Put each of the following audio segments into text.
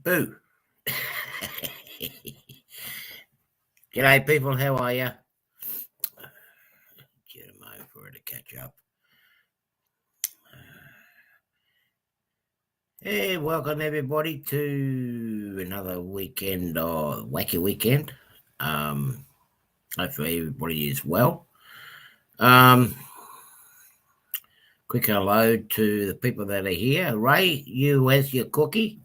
Boo. G'day, people. How are you? Get them over to catch up. Hey, welcome everybody to another weekend or Wacky weekend. Hopefully everybody is well. Quick hello to the people that are here. Ray, where's your cookie?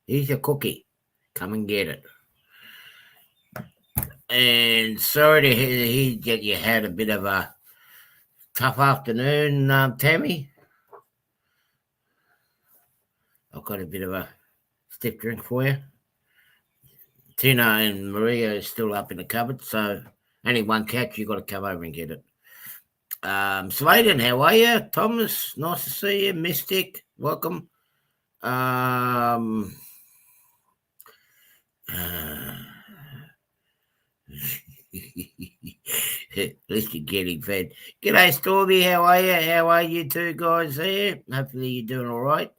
Here's your cookie. Come and get it. And sorry to hear that you had a bit of a tough afternoon, Tammy. I've got a bit of a stiff drink for you. Tina and Maria is still up in the cupboard, so only one catch. You've got to come over and get it. Sladen, how are you? Thomas, nice to see you. Mystic, welcome. At least you're getting fed. G'day, Stormy, how are you? How are you two guys there? Hopefully you're doing all right.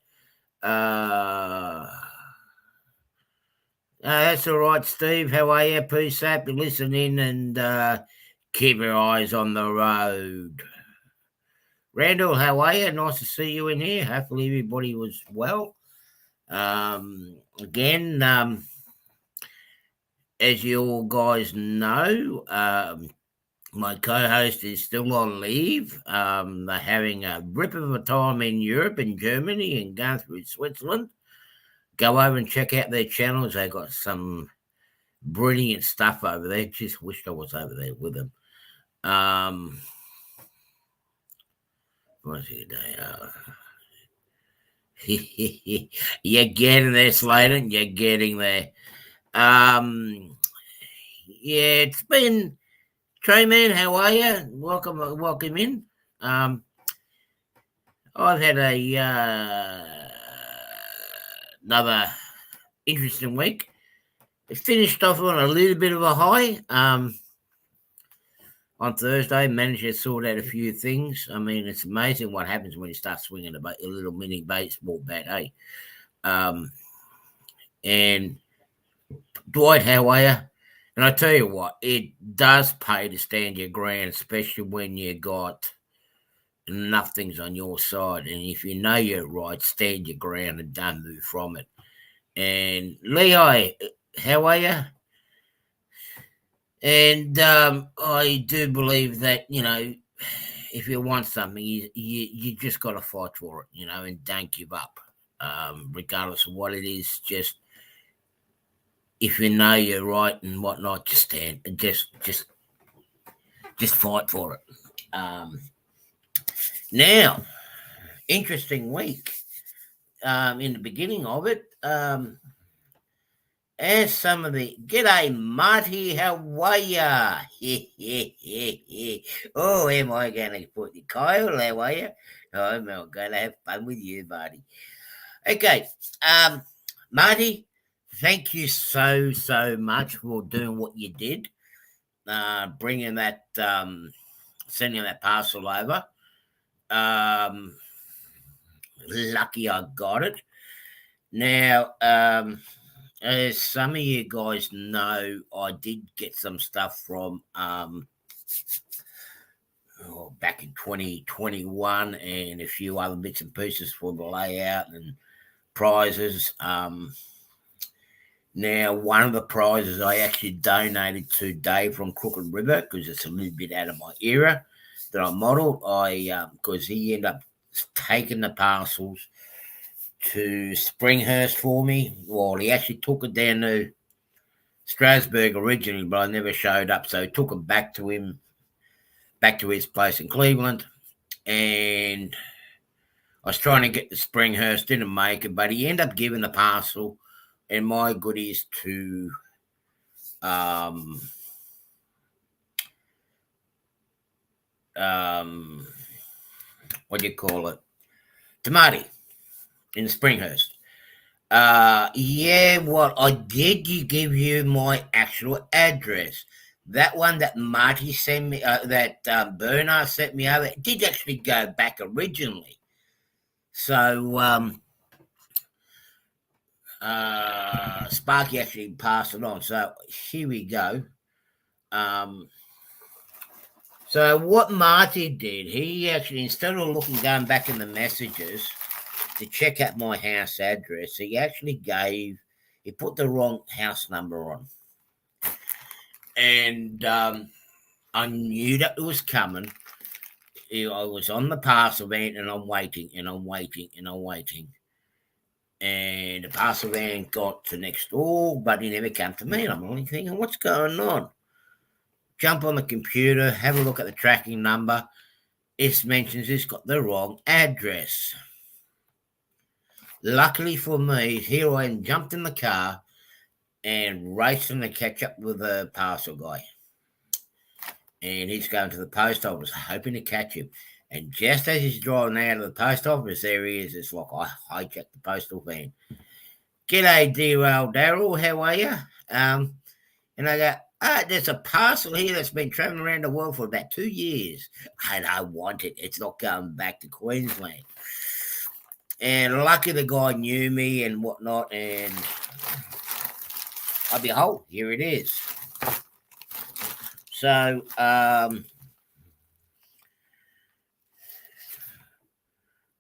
That's all right, Steve. How are you? Peace up. Listen in and keep your eyes on the road. Randall, how are you? Nice to see you in here. Hopefully everybody was well. Again, as you all guys know, my co-host is still on leave. They're having a rip of a time in Europe and Germany and going through Switzerland. Go over and check out their channels. They got some brilliant stuff over there. Just wished I was over there with them. What's it You're getting there, Sladen. You're getting there. Yeah, it's been Trey Man. How are you? Welcome in. I've had another interesting week. It finished off on a little bit of a high. On Thursday, managed to sort out a few things. I mean, it's amazing what happens when you start swinging a little mini baseball bat, eh? And Dwight, how are you? And I tell you what, it does pay to stand your ground, especially when you got enough things on your side. And if you know you're right, stand your ground and don't move from it. And Leo, how are you? And I do believe that, if you want something, you just got to fight for it, and don't give up, regardless of what it is. Just if you know you're right and whatnot, just stand and just fight for it. Now, interesting week. In the beginning of it, as some of the g'day Marty, how are ya? Oh, am I going to put you, Kyle? How are you? I'm going to have fun with you, Marty. Okay, Marty, thank you so much for doing what you did, bringing that, sending that parcel over. Lucky I got it. Now, as some of you guys know, I did get some stuff from back in 2021 and a few other bits and pieces for the layout and prizes. Now, one of the prizes I actually donated to Dave from Crooked River because it's a little bit out of my era that I modelled. Because he ended up taking the parcels to Springhurst for me. Well, he actually took it down to Strasbourg originally, but I never showed up, so I took it back to him, back to his place in Cleveland, and I was trying to get to Springhurst, didn't make it, but he ended up giving the parcel and my goodies to what do you call it? To Marty in Springhurst. What I did, give you my actual address. That one that Marty sent me, that Bernard sent me over, it did actually go back originally. So Sparky actually passed it on. So here we go. So what Marty did, he actually, instead of going back in the messages to check out my house address, he put the wrong house number on. And I knew that it was coming. I was on the parcel van and I'm waiting. And the parcel van got to next door, but he never came to me. And I'm only thinking, what's going on? Jump on the computer, have a look at the tracking number. It mentions it's got the wrong address. Luckily for me, here I am, jumped in the car and racing to catch up with the parcel guy. And he's going to the post office, hoping to catch him. And just as he's driving out of the post office, there he is. It's like I hijacked the postal van. G'day, dear old Daryl, how are you? And I go, there's a parcel here that's been traveling around the world for about 2 years. I don't want it. It's not going back to Queensland. And lucky the guy knew me and whatnot. And behold, here it is. So,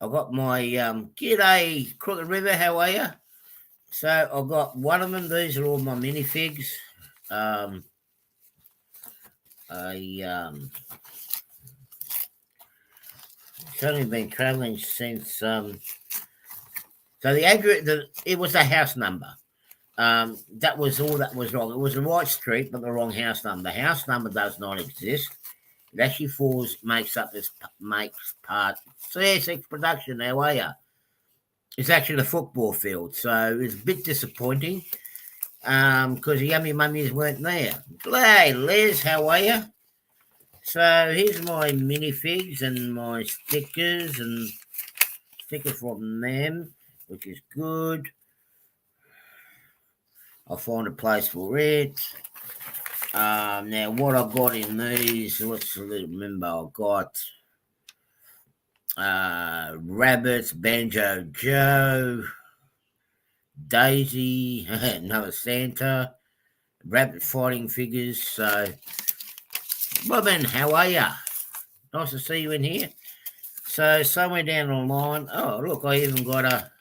I've got my, g'day, Crooked River, how are you? So I've got one of them. These are all my minifigs. It's only been traveling since, so the address, it was the house number. That was all that was wrong. It was the right street, but the wrong house number. The house number does not exist. It actually makes part. CSX production, how are you? It's actually the football field, so it's a bit disappointing because the yummy mummies weren't there. Hey, Liz, how are you? So here's my minifigs and my stickers from them, which is good. I'll find a place for it. Now, what I've got in these, let's remember, I've got Rabbits, Banjo Joe, Daisy, another Santa, Rabbit fighting figures. So, Robin, how are you? Nice to see you in here. So, somewhere down the line, oh, look, I even got a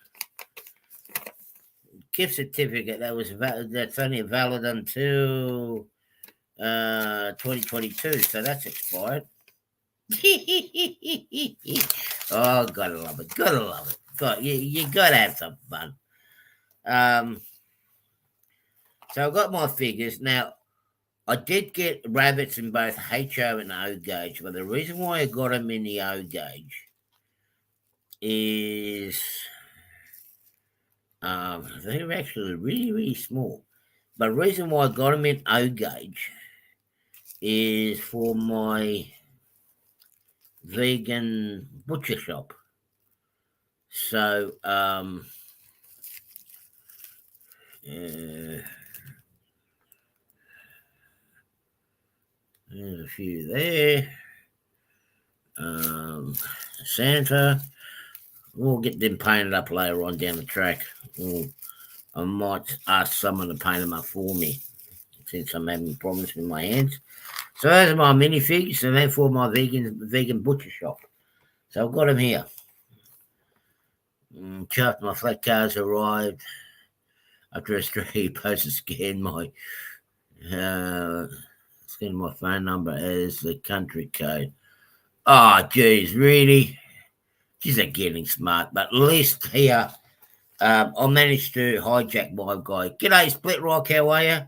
gift certificate that's only valid until 2022, so that's expired. Oh, gotta love it. You gotta have some fun. So I've got my figures. Now, I did get rabbits in both HO and O gauge, but the reason why I got them in the O gauge is they're actually really, really small. But the reason why I got them in O gauge is for my vegan butcher shop. So, there's a few there. Santa. We'll get them painted up later on down the track. I might ask someone to paint them up for me since I'm having problems with my hands. So those are my minifigs, and they're for my vegan butcher shop. So I've got them here. After my flat cars arrived, after Australia Post to scan my phone number as the country code. Oh, geez, really? Geez, they're getting smart. But at least here, I managed to hijack my guy. G'day, Split Rock, how are you?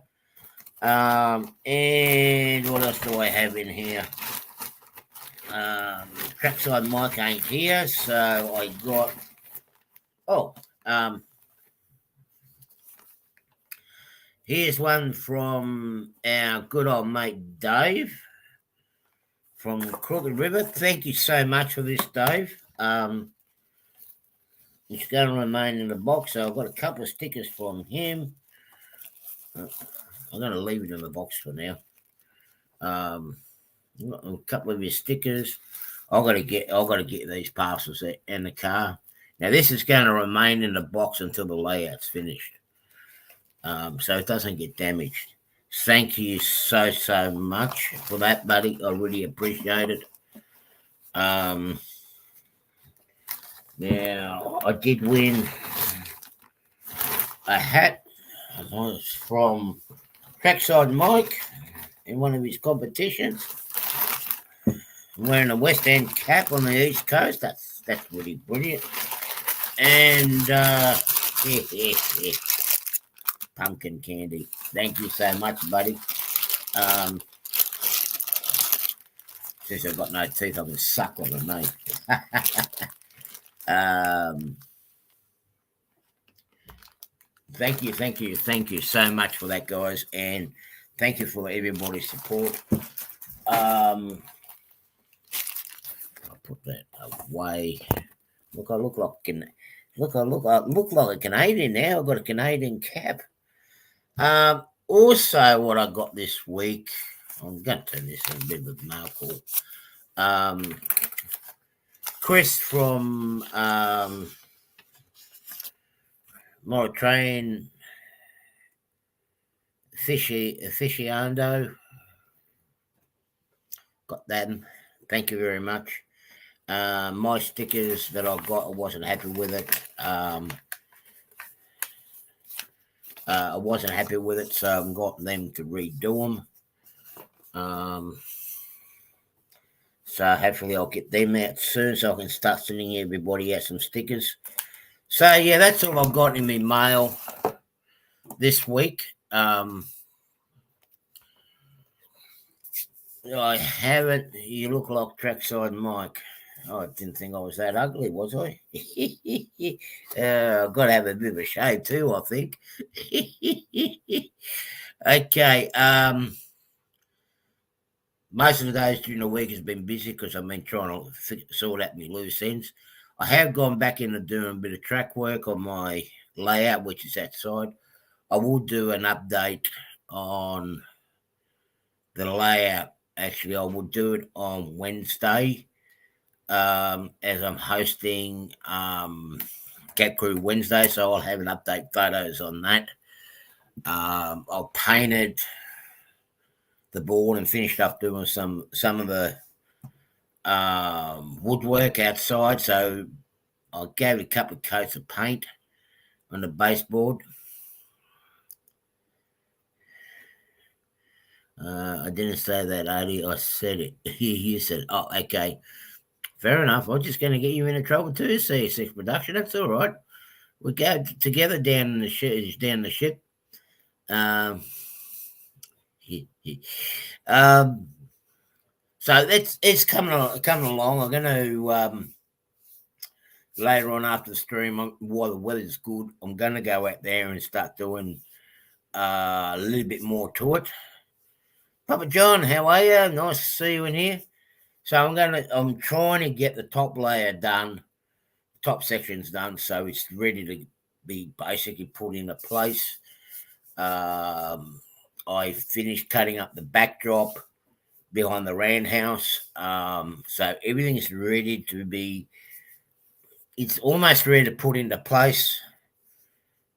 And what else do I have in here? Trackside Mike ain't here, so I got... here's one from our good old mate Dave from Crooked River. Thank you so much for this, Dave. It's going to remain in the box, so I've got a couple of stickers from him. I'm going to leave it in the box for now. A couple of his stickers. I've got to get these parcels in the car. Now this is going to remain in the box until the layout's finished. so it doesn't get damaged. Thank you so much for that, buddy. I really appreciate it. Now I did win a hat. It was from Trackside Mike in one of his competitions. I'm wearing a West End cap on the East Coast. That's really brilliant. And pumpkin candy. Thank you so much, buddy. Since I've got no teeth, I can suck on them, mate. Thank you so much for that, guys, and thank you for everybody's support. I'll put that away. Look, I look like a Canadian now. I've got a Canadian cap. Also, what I got this week, I'm going to turn this in a bit of a mail call. Chris from Mauritanian Aficionado. Got them. Thank you very much. My stickers that I got, I wasn't happy with it. I wasn't happy with it, so I've got them to redo them. So hopefully I'll get them out soon so I can start sending everybody out some stickers. So yeah, that's all I've got in my mail this week. I haven't. You look like Trackside Mike. Oh, I didn't think I was that ugly, was I? I've got to have a bit of a shave too, I think. Okay. Most of the days during the week has been busy because I've been trying to sort out my loose ends. I have gone back into doing a bit of track work on my layout, which is outside. I will do an update on the layout. Actually, I will do it on Wednesday, as I'm hosting Cat Crew Wednesday, so I'll have an update photos on that. I've painted the board and finished up doing some of the woodwork outside, so I gave it a couple of coats of paint on the baseboard. I didn't say that, Adi. I said it. You said, oh, okay. Fair enough. I'm just going to get you into trouble too, CSX Production. That's all right. We go together down the ship. So it's coming along. I'm going to later on after the stream, while the weather's good, I'm going to go out there and start doing a little bit more to it. Papa John, how are you? Nice to see you in here. So I'm trying to get the top layer done, top sections done, so it's ready to be basically put into place. I finished cutting up the backdrop behind the Rand house. So everything is ready to be, it's almost ready to put into place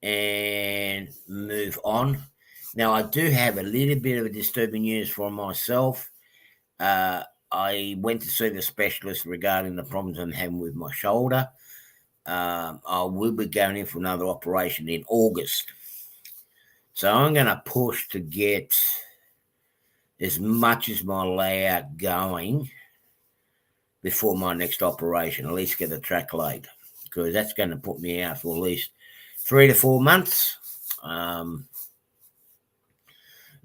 and move on. Now, I do have a little bit of a disturbing news for myself. I went to see the specialist regarding the problems I'm having with my shoulder. I will be going in for another operation in August. So I'm going to push to get as much as my layout going before my next operation, at least get the track laid, because that's going to put me out for at least 3 to 4 months.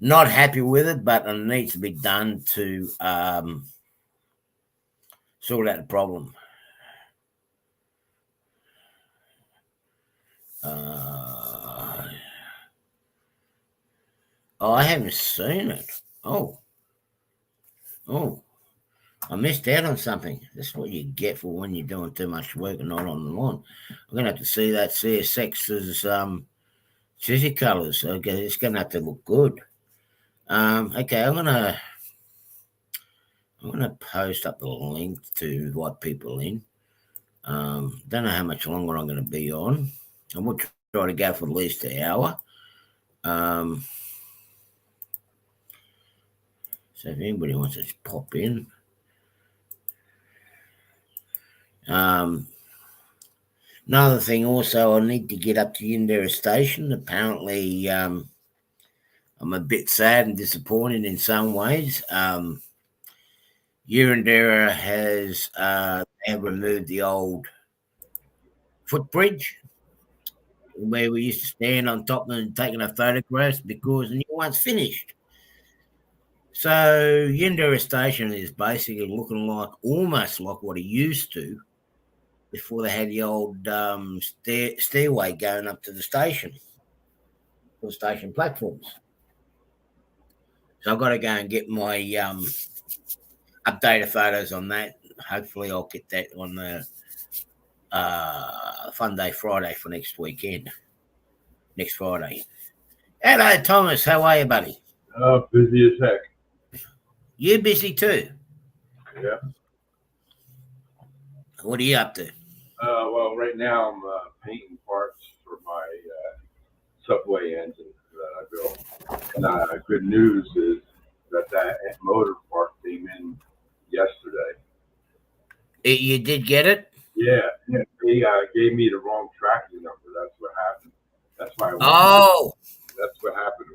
Not happy with it, but it needs to be done to sort out the problem. I haven't seen it. Oh, I missed out on something. That's what you get for when you're doing too much work and not on the lawn. I'm going to have to see that CSX's jersey colours. Okay, it's going to have to look good. Okay, I'm gonna post up the link to invite people in. Don't know how much longer I'm going to be on. I will try to go for at least an hour. So if anybody wants to pop in. Another thing also, I need to get up to Yindera Station. Apparently, I'm a bit sad and disappointed in some ways. Yindera has they have removed the old footbridge where we used to stand on top and taking our photographs because the new one's finished. So Yindera Station is basically looking like almost like what it used to before they had the old stairway going up to the station, the station platforms. So I've got to go and get my updated photos on that. Hopefully, I'll get that on the Fun Day Friday for next weekend. Next Friday. Hello, Thomas. How are you, buddy? Busy as heck. You busy too? Yeah. What are you up to? Well, right now I'm painting parts for my subway engine that I built. And good news is that motor part came in yesterday. You did get it? Yeah. They gave me the wrong tracking number. That's what happened. That's why. That's what happened.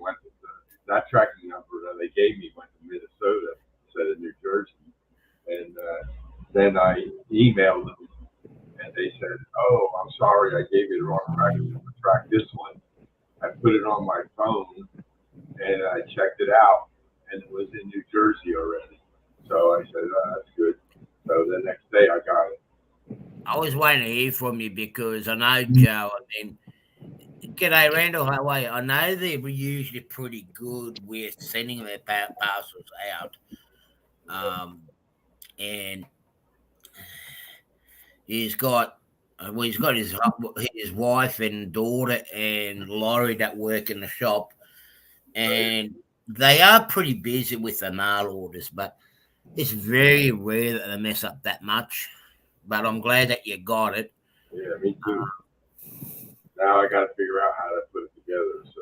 That tracking number that they gave me went to Minnesota instead of New Jersey. And then I emailed them. And they said, "Oh, I'm sorry, I gave you the wrong tracking number. Track this one." I put it on my phone, and I checked it out, and it was in New Jersey already. So I said, "That's good." So the next day, I got it. I was waiting to hear from you because I know Joe. I mean, g'day, Randall. How are you? I know they were usually pretty good with sending their parcels out, and he's got his wife and daughter and Laurie that work in the shop, and they are pretty busy with the mail orders, but it's very rare that they mess up that much. But I'm glad that you got it. Yeah, me too. Now I got to figure out how to put it together, so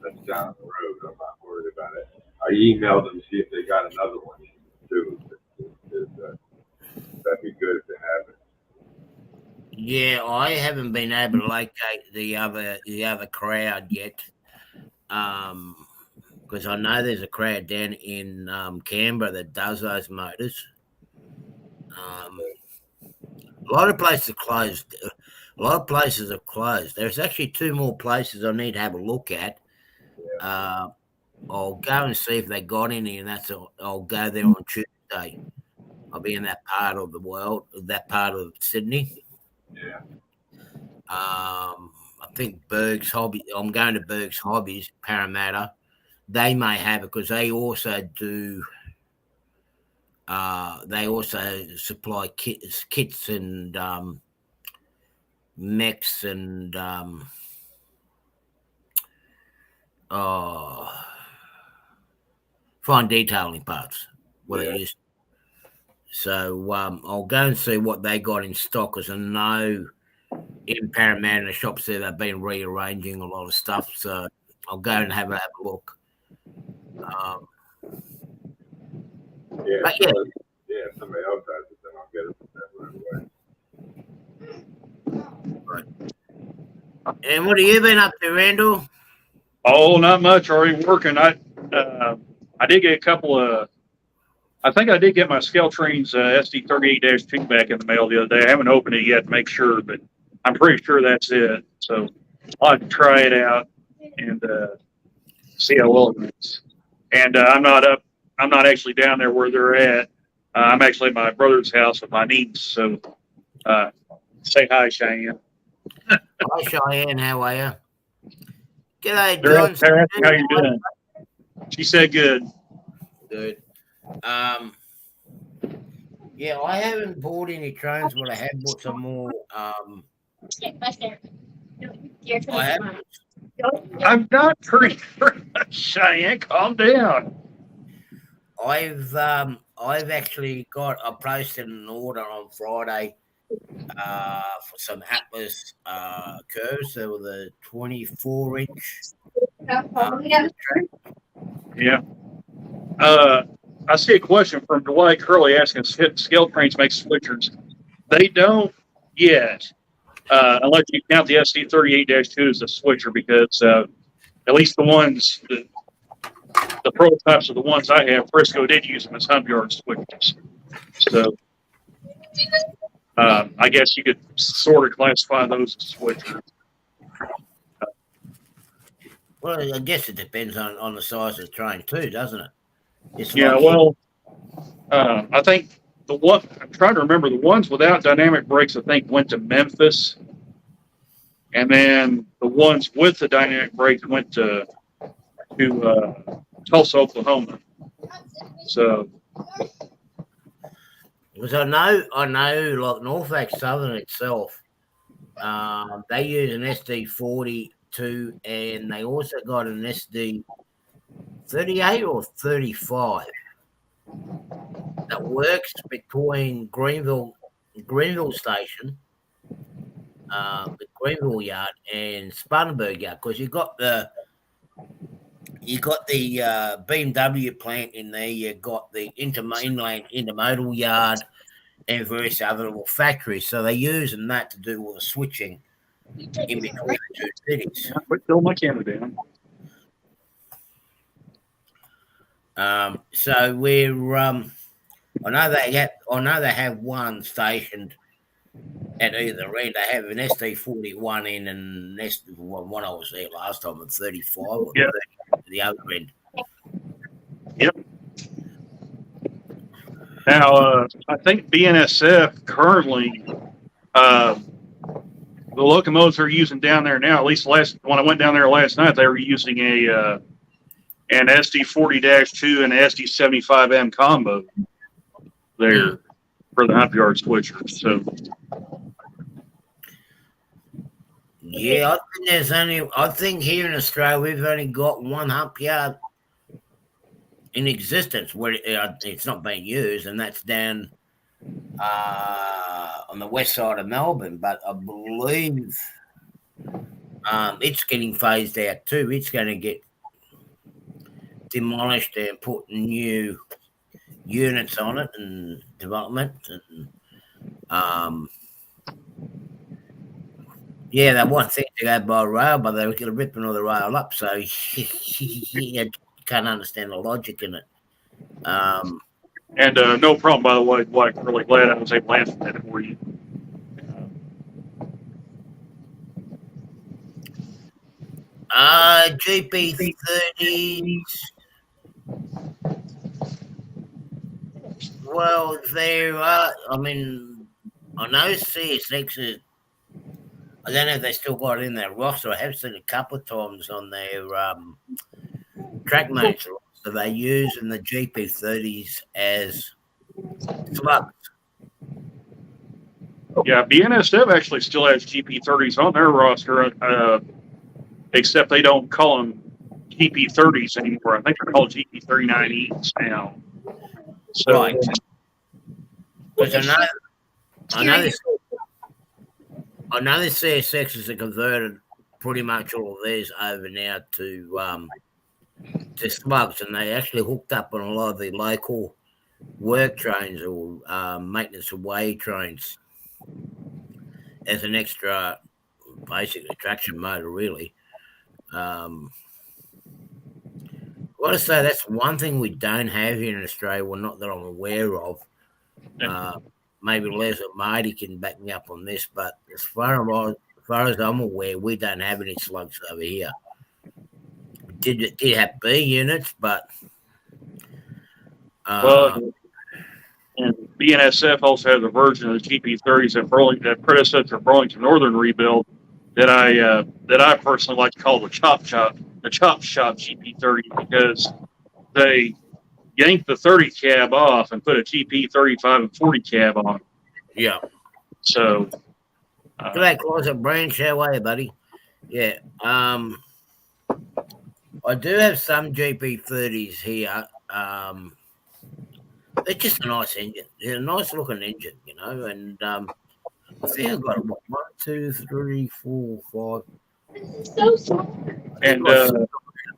that's down the road. I'm not worried about it. I emailed them to see if they got another one too. That'd be good if they have it. Yeah, I haven't been able to locate the other crowd yet, because I know there's a crowd down in Canberra that does those motors. A lot of places are closed. A lot of places are closed. There's actually 2 more places I need to have a look at. I'll go and see if they got any, and I'll go there on Tuesday. I'll be in that part of the world, that part of Sydney. Yeah. I think Berg's Hobby. I'm going to Berg's Hobbies, Parramatta. They may have it because they also do. They also supply kits and mechs and fine detailing parts. So I'll go and see what they got in stock because I know in Parramatta the shops there they've been rearranging a lot of stuff. So I'll go and have a look. If somebody else has it, then I'll get it right away. Right. And what have you been up to, Randall? Oh, not much. Already working. I did get a couple of. I think I did get my Skeltrains SD38-2 back in the mail the other day. I haven't opened it yet to make sure, but I'm pretty sure that's it. So I'll have to try it out and see how well it is. And I'm not actually down there where they're at. I'm actually at my brother's house with my niece. So say hi, Cheyenne. Hi, Cheyenne. How are you? G'day, John. How you doing? She said good. Good. Yeah, I haven't bought any trains, but I have bought some more. I'm not pretty sure. Cheyenne, calm down. I've actually I posted an order on Friday for some Atlas curves. They were the 24-inch Yeah. I see a question from Dwight Curley asking scale trains make switchers. They don't yet, unless you count the SD38-2 as a switcher, because at least the ones, the prototypes of the ones I have, Frisco did use them as hump yard switchers. So I guess you could sort of classify those as switchers. Well, I guess it depends on the size of the train too, doesn't it? It's Yeah, well, I think I'm trying to remember, the ones without dynamic brakes, I think, went to Memphis. And then the ones with the dynamic brakes went to Tulsa, Oklahoma. So, because I know, like Norfolk Southern itself, they use an SD42, and they also got an SD38 or 35 that works between Greenville Station, the Greenville Yard, and Spartanburg Yard, because you got the BMW plant in there. You got the inland intermodal yard and various other little factories. So they're using that to do all the switching in between the two cities. Quit filling my camera down. So we're I know they have one stationed at either end. They have an SD41 in and one I was there last time at 35 or 30 at the other end. Yep. Now, I think BNSF currently, the locomotives they're using down there now, at least when I went down there last night, they were using an SD40-2 and an SD75M combo there for the hump yard switchers. So, yeah, I think here in Australia we've only got one hump yard in existence where it's not being used, and that's down on the west side of Melbourne. But I believe it's getting phased out too. It's going to get demolished and put new units on it and development. And yeah, they want things to go by rail, but they're going to rip another rail up. So you can't understand the logic in it. And no problem, by the way, Dwight. I'm really glad I was able to answer that for you. GP30s. Well, there are. I mean, I know CSXs. I don't know if they still got it in their roster. I have seen a couple of times on their track mates. So they're using the GP30s as slugs. Yeah, BNSF actually still has GP30s on their roster, except they don't call them GP30s anymore. I think they're called GP39Es now. So, right. Because I know the CSXs are converted pretty much all of these over now to slugs, and they actually hooked up on a lot of the local work trains or maintenance away trains as an extra basic attraction motor, really. I want to say that's one thing we don't have here in Australia, well, not that I'm aware of. Maybe Les or Marty can back me up on this, but as far as I'm aware, we don't have any slugs over here. Did have B units, but and BNSF also has a version of the GP30s that predecessor Burlington Northern rebuild that I personally like to call the chop shop GP30, because they yanked the 30 cab off and put a GP 35 and 40 cab on. Yeah. So. Look at that closet branch that way, buddy. Yeah. I do have some GP30s here. They're just a nice engine. They're a nice looking engine, you know, and I think I've got 1, 2, 3, 4, 5. And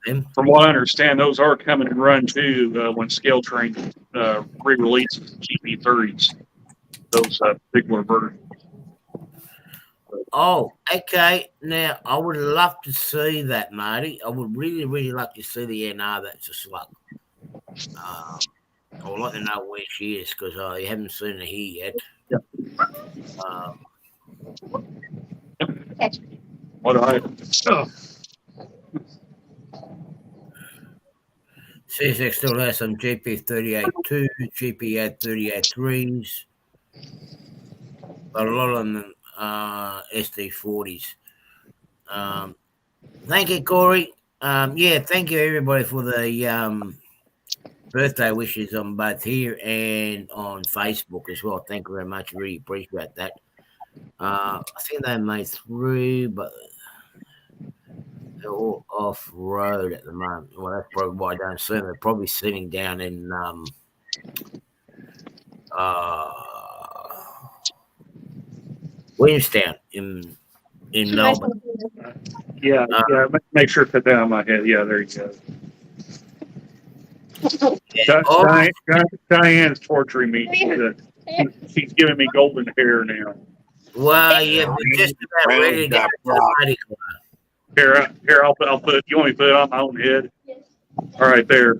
From what I understand, those are coming and run too when Scale Train re-releases GP30s. Those particular versions. Oh, okay. Now, I would love to see that, Marty. I would really, really like to see the NR that's a slug. I would like to know where she is because I haven't seen her here yet. Yeah. What I? CSX still has some GP38.2, GP38.3s, but a lot of them SD40s. Thank you, Corey. Thank you everybody for the birthday wishes on both here and on Facebook as well. Thank you very much. Really appreciate that. I think they made 3, but they're all off road at the moment. Well, that's probably why I don't see them. They're probably sitting down in Williamstown in Melbourne. Yeah. Make sure to put that on my head. Yeah, there you go. Yeah, Diane's torturing me. She's giving me golden hair now. Well, yeah, we're just about ready to get the Here, I'll put. You want me to put it on my own head? Yes. All right, there.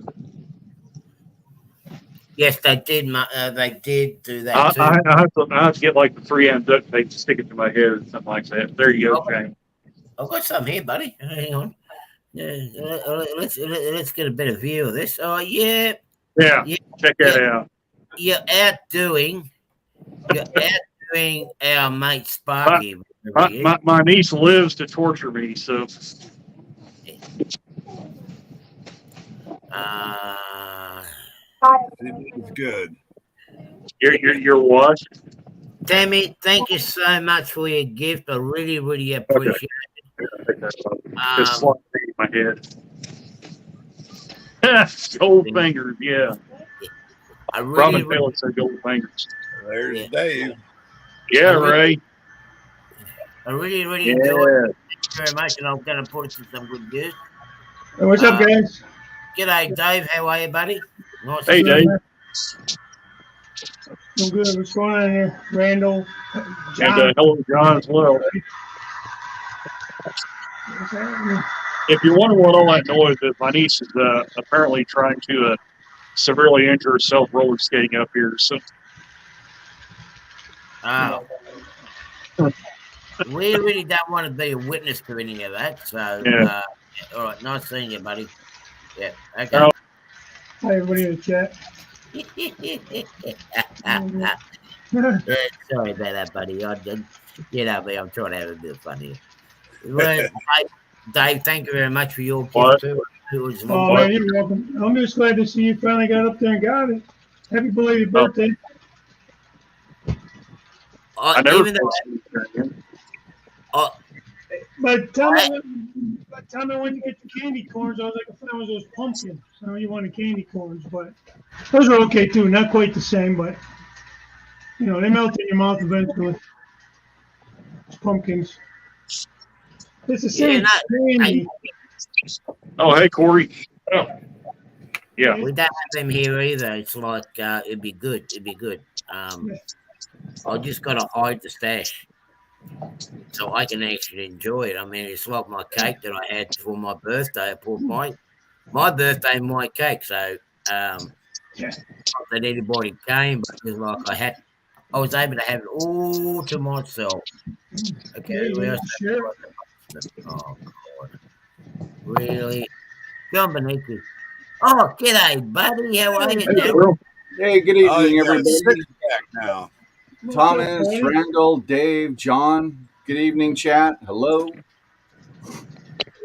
Yes, they did. They did do that too. I have to get like the 3M duct tape to stick it to my head or something like that. There you go, Shane. I've got some here, buddy. Hang on. Let's get a better view of this. Oh yeah. Check that out. You're outdoing our mate Sparky. My niece lives to torture me, so. It's good. You're what? Tammy, thank you so much for your gift. I really, really appreciate it. Just slap in my head. Gold fingers, yeah. Robin Phillips said gold fingers. There's Dave. Yeah, Ray. I really, really enjoyed it. Thank you very much, and I'm going to put it to some good use. Hey, what's up, guys? G'day, Dave. How are you, buddy? Nice. Hey, Dave. I'm good. What's going on here? Randall. John. And hello, John, as well. If you're wondering what all that noise is, my niece is apparently trying to severely injure herself roller skating up here. So, we really don't want to be a witness to any of that. So, all right, nice seeing you, buddy. Yeah, okay. Hi, everybody in the chat. Sorry about that, buddy. I'm trying to have a bit of fun here. Well, Dave, thank you very much for your gift too. Man, you're welcome. I'm just glad to see you finally got up there and got it. Happy belated birthday. I never by the time I went to get the candy corns, I was like, I found those pumpkins. I know you wanted candy corns, but those are okay too. Not quite the same, but you know, they melt in your mouth eventually. It's pumpkins. It's the same candy. Oh, hey, Corey. Oh. Yeah. We don't have them here either. It's like it'd be good. I just gotta hide the stash so I can actually enjoy it. I mean, it's like my cake that I had for my birthday. I put my birthday in my cake, so not that anybody came, but it was like I was able to have it all to myself. Okay, sure. Oh God, really? John Benitez. Oh, g'day, buddy. How are you? Hey, good evening, everybody. Back now. Thomas, Randall, Dave, John. Good evening, chat. Hello.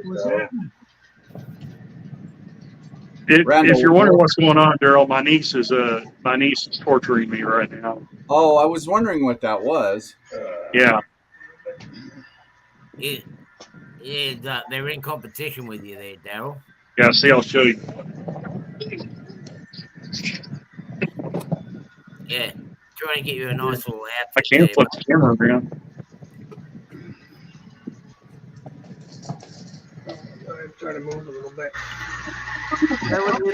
What's happening? If you're wondering what's going on, Daryl, my niece is torturing me right now. Oh, I was wondering what that was. Yeah. They're in competition with you there, Daryl. Yeah, see, I'll show you. Yeah, trying to get you a nice little outfit. I can't flip the camera around. Try to move a little bit. So what do you,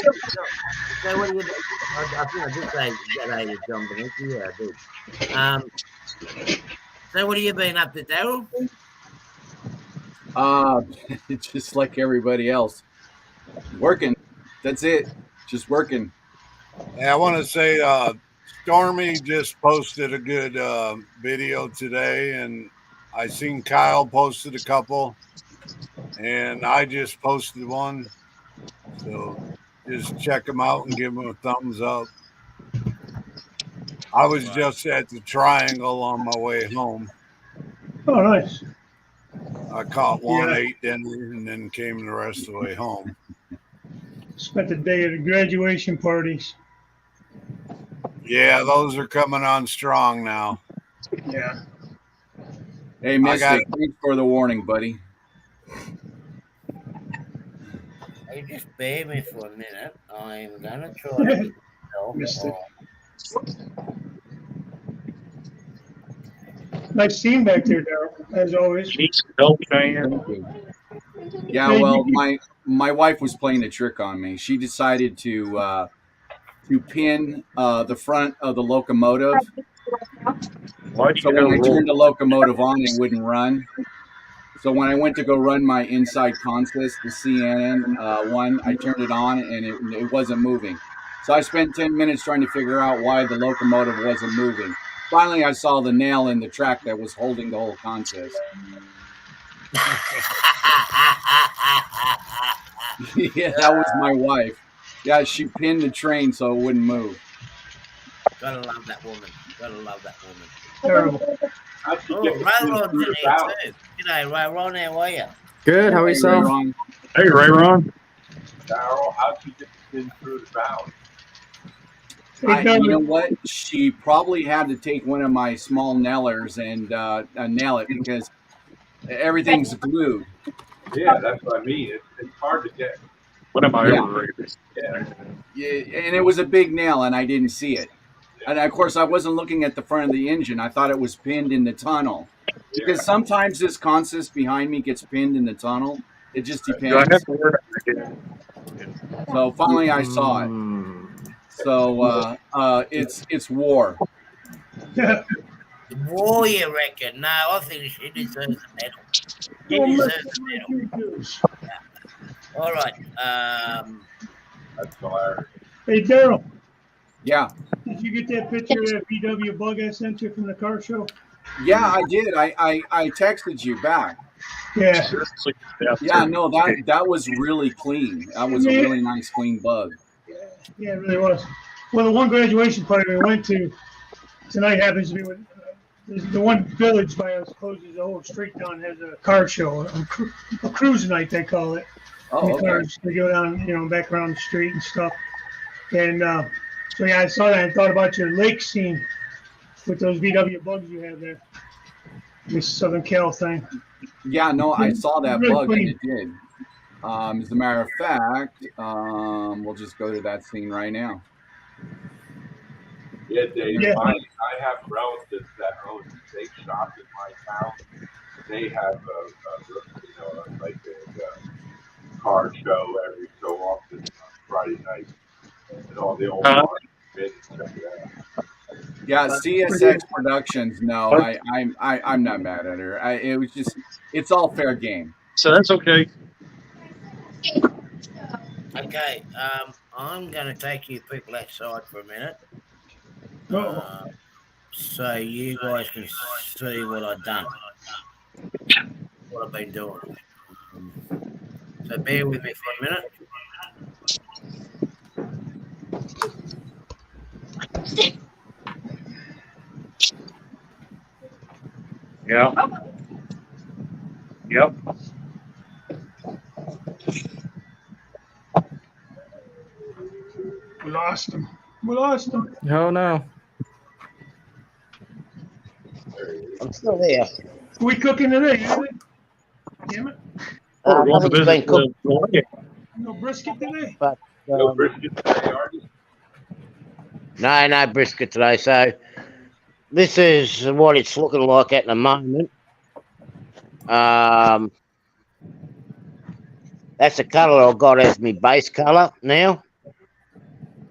I think I did say g'day to John Benicki. Yeah, I did. So what have you been up to, Daryl? Just like everybody else, working. That's it. Just working. Yeah, I want to say Stormy just posted a good video today, and I seen Kyle posted a couple, and I just posted one. So just check them out and give them a thumbs up. I was just at the Triangle on my way home. Oh, nice. I caught one, Yeah. ate dinner, and then came the rest of the way home. Spent the day at the graduation parties. Yeah, those are coming on strong now. Yeah. Hey, Mystic, thanks for the warning, buddy. Hey, just bear me for a minute. I'm gonna try to get Mystic. myself. Nice team back there, Daryl, as always. You need some help, Diane? Thank you. Yeah, well, my wife was playing a trick on me. She decided to pin the front of the locomotive. Why do So you when I have turned the locomotive on, it wouldn't run. So when I went to go run my inside consist, the CNN one, I turned it on and it wasn't moving. So I spent 10 minutes trying to figure out why the locomotive wasn't moving. Finally, I saw the nail in the track that was holding the whole consist. Yeah, that was my wife. Yeah, she pinned the train so it wouldn't move. Gotta love that woman. Gotta love that woman. Terrible. Oh, Ray-Ron's in here too. G'day, Ray-Ron. How are you? Good. How are Hey, yourself? Ron. Hey, Ray-Ron. Daryl, how'd you get the pin through the valve? You know what? She probably had to take one of my small nailers and nail it because everything's glued. Yeah, that's what I mean. It's hard to get. What am I Yeah. overrated? Yeah. Yeah, and it was a big nail, and I didn't see it. And of course, I wasn't looking at the front of the engine. I thought it was pinned in the tunnel. Because sometimes this consist behind me gets pinned in the tunnel. It just Do I depends. have to wear that again? So finally, I saw it. So it's war. War, you reckon? No, I think she deserves a medal. She deserves a medal. All right. That's hilarious. Hey, Daryl, Yeah. did you get that picture of that VW bug I sent you from the car show? Yeah, I did. I texted you back. Yeah. Seriously, Yeah, no, that was really clean. That was a really nice, clean bug. Yeah, it really was. Well, the one graduation party we went to tonight happens to be with the one village by us closes the whole street down, has a car show, a cruise night they call it. Oh, The okay. cars, they go down, back around the street and stuff. And so yeah, I saw that and thought about your lake scene with those VW bugs you have there. This Southern Cal thing. Yeah, no, I saw that Really bug clean. and it did. As a matter of fact, we'll just go to that scene right now. Yeah, Dave. Yeah. I have relatives that own a steak shop in my town. They have like a car show every so often on Friday night, and all the old cars come in and check it out. Yeah, CSX Productions. No, I'm not mad at her. It was just, it's all fair game. So that's okay. Okay. I'm going to take you people outside for a minute. So you guys can see what I've done. What I've been doing. So bear with me for a minute. Yeah. Yep. We lost him. Oh no. I'm still there. We cooking today, Andy? Damn it. We're going to Nothing's visit been cooked, No brisket today? but No brisket today, are you? no brisket today. So this is what it's looking like at the moment. That's the colour I've got as my base colour now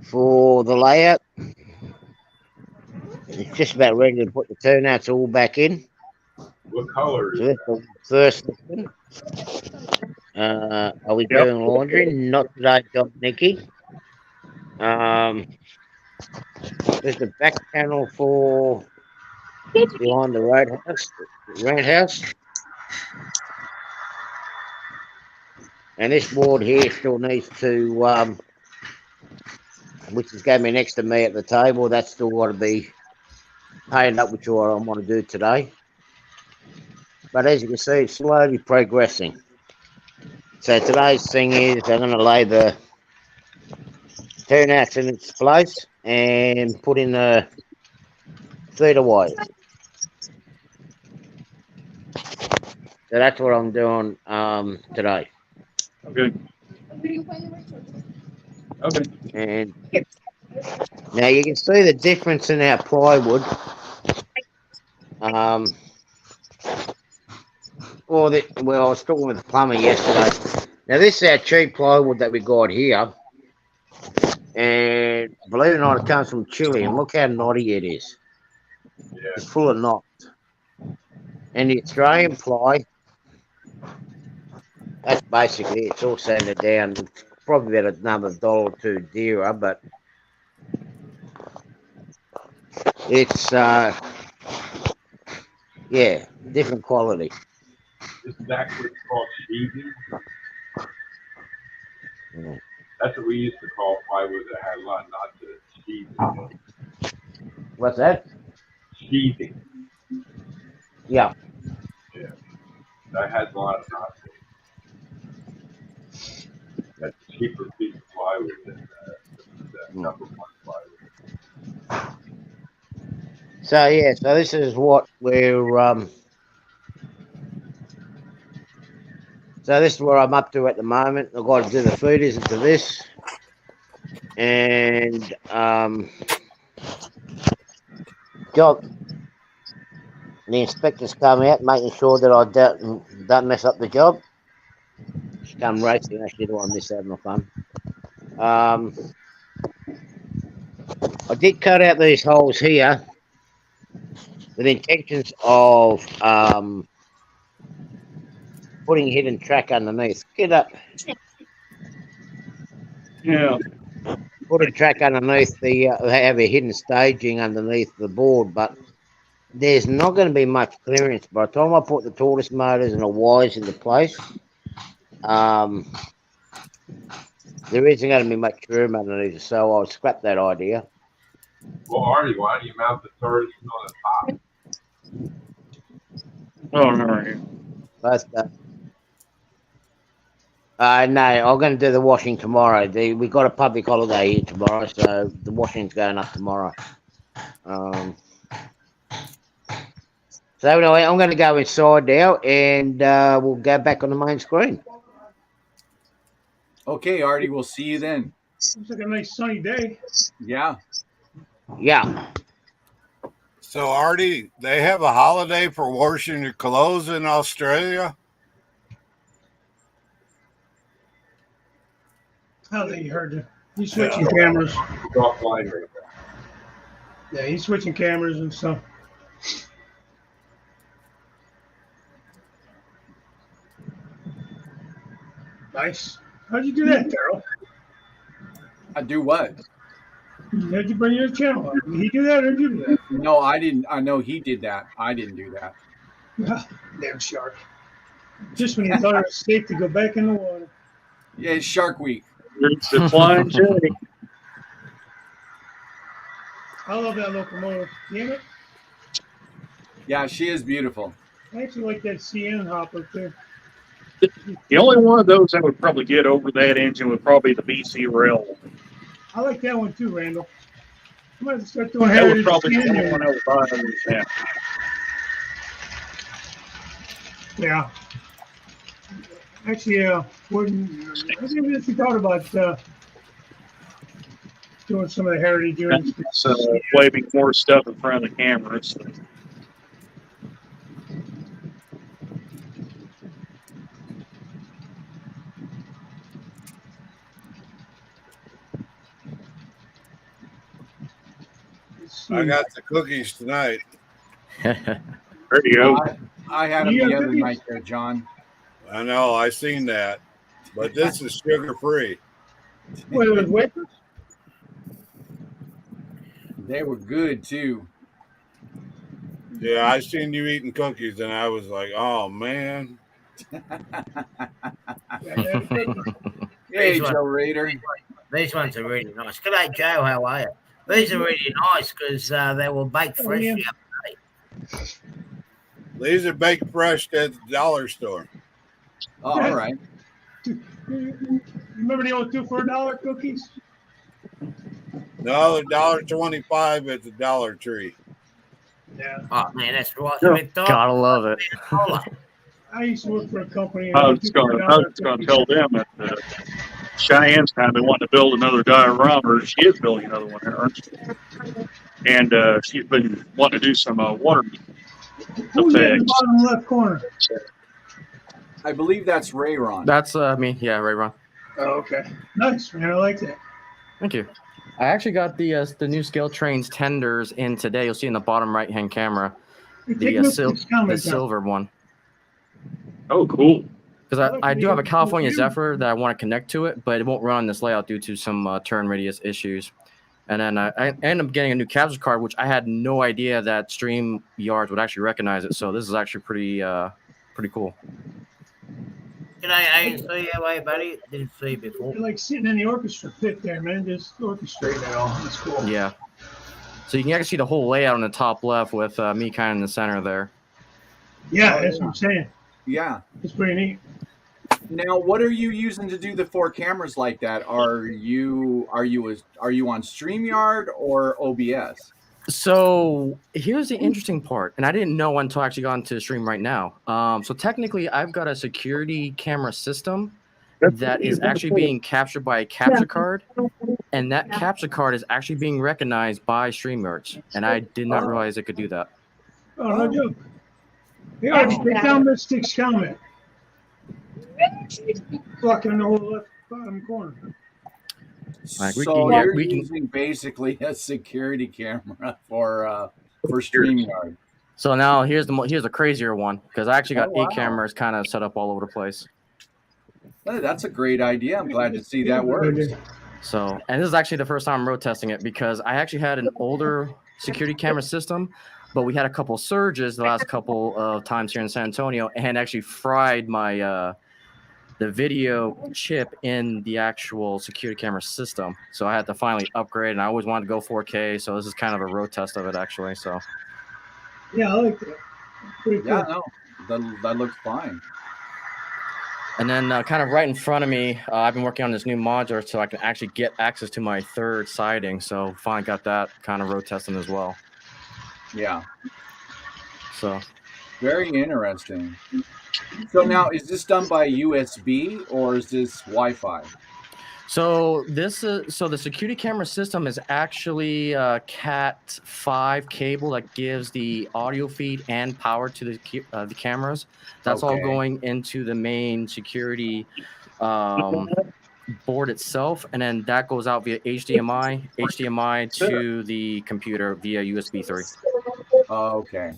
for the layout. It's just about ready to put the turnouts all back in. What color is So that's the first one. Are we Yep. doing laundry? Not today, Dog Nicky. There's the back panel for behind the roadhouse, the roundhouse. And this board here still needs to, which is going to be next to me at the table. That's still got to be painted up, which is what I want to do today. But as you can see, it's slowly progressing. So today's thing is I'm going to lay the turnouts in its place and put in the feeder wires. So that's what I'm doing today. Okay. Okay. And now you can see the difference in our plywood. Well, I was talking with the plumber yesterday. Now this is our cheap plywood that we got here. And believe it or not, it comes from Chile. And look how knotty it is. Yeah. It's full of knots. And the Australian ply, that's basically it's all sanded down. It's probably about another $1 or $2 dearer, but it's yeah, different quality. Isn't that what's called sheathing? Yeah. That's what we used to call plywood that had a lot of knots in it. Sheathing. What's that? Sheathing. Yeah. Yeah. That has a lot of knots in it. That's a cheaper piece of plywood than the number one plywood. So yeah, so this is what we're so this is where I'm up to at the moment. I've got to do the feeders into this. And job the inspectors come out making sure that I don't mess up the job. She come racing, actually do I miss having my fun. I did cut out these holes here with intentions of putting a hidden track underneath. Get up. Yeah. Put a track underneath the have a hidden staging underneath the board, but there's not going to be much clearance by the time I put the tortoise motors and the wires into place. There isn't going to be much room underneath, so I'll scrap that idea. Well, Artie, why don't you mount the turrets on the top? Oh, all right. But no, I'm going to do the washing tomorrow. We got a public holiday here tomorrow, so the washing's going up tomorrow. So anyway, I'm going to go inside now, and we'll go back on the main screen. Okay, Artie, we'll see you then. Looks like a nice sunny day. Yeah. Yeah. So, Artie, they have a holiday for washing your clothes in Australia? I don't think you heard you. He's switching cameras. It's offline right now. Yeah, he's switching cameras and stuff. Nice. How'd you do that, Daryl? I do what? How'd you bring your channel up? Did he do that or did you do that? No, I didn't. I know he did that. I didn't do that. Damn shark. Just when you thought it was safe to go back in the water. Yeah, it's Shark Week. It's the flying jelly. I love that locomotive. Damn it. Yeah, she is beautiful. I actually like that CN hopper too. The only one of those that would probably get over that engine would probably be the BC Rail. I like that one too, Randall. I might have to start doing That would heritage probably be the CN only one I would buy. Yeah. Yeah. Actually, I think we thought about doing some of the heritage units. So waving more stuff in front of the camera. So. I got the cookies tonight. There you go. I had them You the got other cookies? night there, John. I know, I seen that. But this is sugar free. Wait, it was wafers? They were good too. Yeah, I seen you eating cookies and I was like, oh man. Hey, Joe Raider. These ones are really nice. Good day, Joe. How are you? These are really nice because they were baked fresh the other day. These are baked fresh at the dollar store. Oh, all right. Remember the old 2 for $1 cookies? No, $1.25 at the Dollar Tree. Yeah. Oh man, that's right. Gotta love it. I used to work for a company. I was going to tell them that Cheyenne's kind of been wanting to build another diorama, or she is building another one here. And she's been wanting to do some water Who's in the effects. bottom left corner? I believe that's Ray Ron. That's me. Yeah, Ray Ron. Oh, okay. Nice, man. I like that. Thank you. I actually got the new scale trains tenders in today. You'll see in the bottom right hand camera the silver one. Oh, cool. Because I do have a California Zephyr that I want to connect to it, but it won't run on this layout due to some turn radius issues. And then I ended up getting a new capture card, which I had no idea that StreamYard would actually recognize it. So this is actually pretty cool. G'day, I didn't see you, hey, buddy. Didn't see you before. You're like sitting in the orchestra pit there, man. Just orchestrating it all. That's cool. Yeah. So you can actually see the whole layout on the top left with me kind of in the center there. Yeah, that's what I'm saying. Yeah. It's pretty neat. Now, what are you using to do the 4 cameras like that? Are you on StreamYard or OBS? So here's the interesting part, and I didn't know until I actually got into the stream right now. So technically, I've got a security camera system that is actually being captured by a capture card, and that capture card is actually being recognized by StreamYard, and I did not realize it could do that. Oh, no joke. Hey, Archie, take down that Stick's comment. Fucking in the whole left bottom corner. Like, you're using basically a security camera for StreamYard. So now here's the crazier one, because I actually got 8 cameras kind of set up all over the place. Hey, that's a great idea. I'm glad to see that works. So, and this is actually the first time I'm road testing it, because I actually had an older security camera system, but we had a couple surges the last couple of times here in San Antonio, and actually fried my the video chip in the actual security camera system. So I had to finally upgrade, and I always wanted to go 4K. So this is kind of a road test of it, actually. So yeah, I like that. Pretty cool. Yeah, no, that looks fine. And then kind of right in front of me, I've been working on this new modular so I can actually get access to my 3rd siding. So finally got that kind of road testing as well. Yeah. So very interesting. So now, is this done by USB or is this Wi-Fi? So the security camera system is actually a Cat 5 cable that gives the audio feed and power to the cameras. That's all going into the main security board itself, and then that goes out via HDMI to the computer via USB 3. Okay.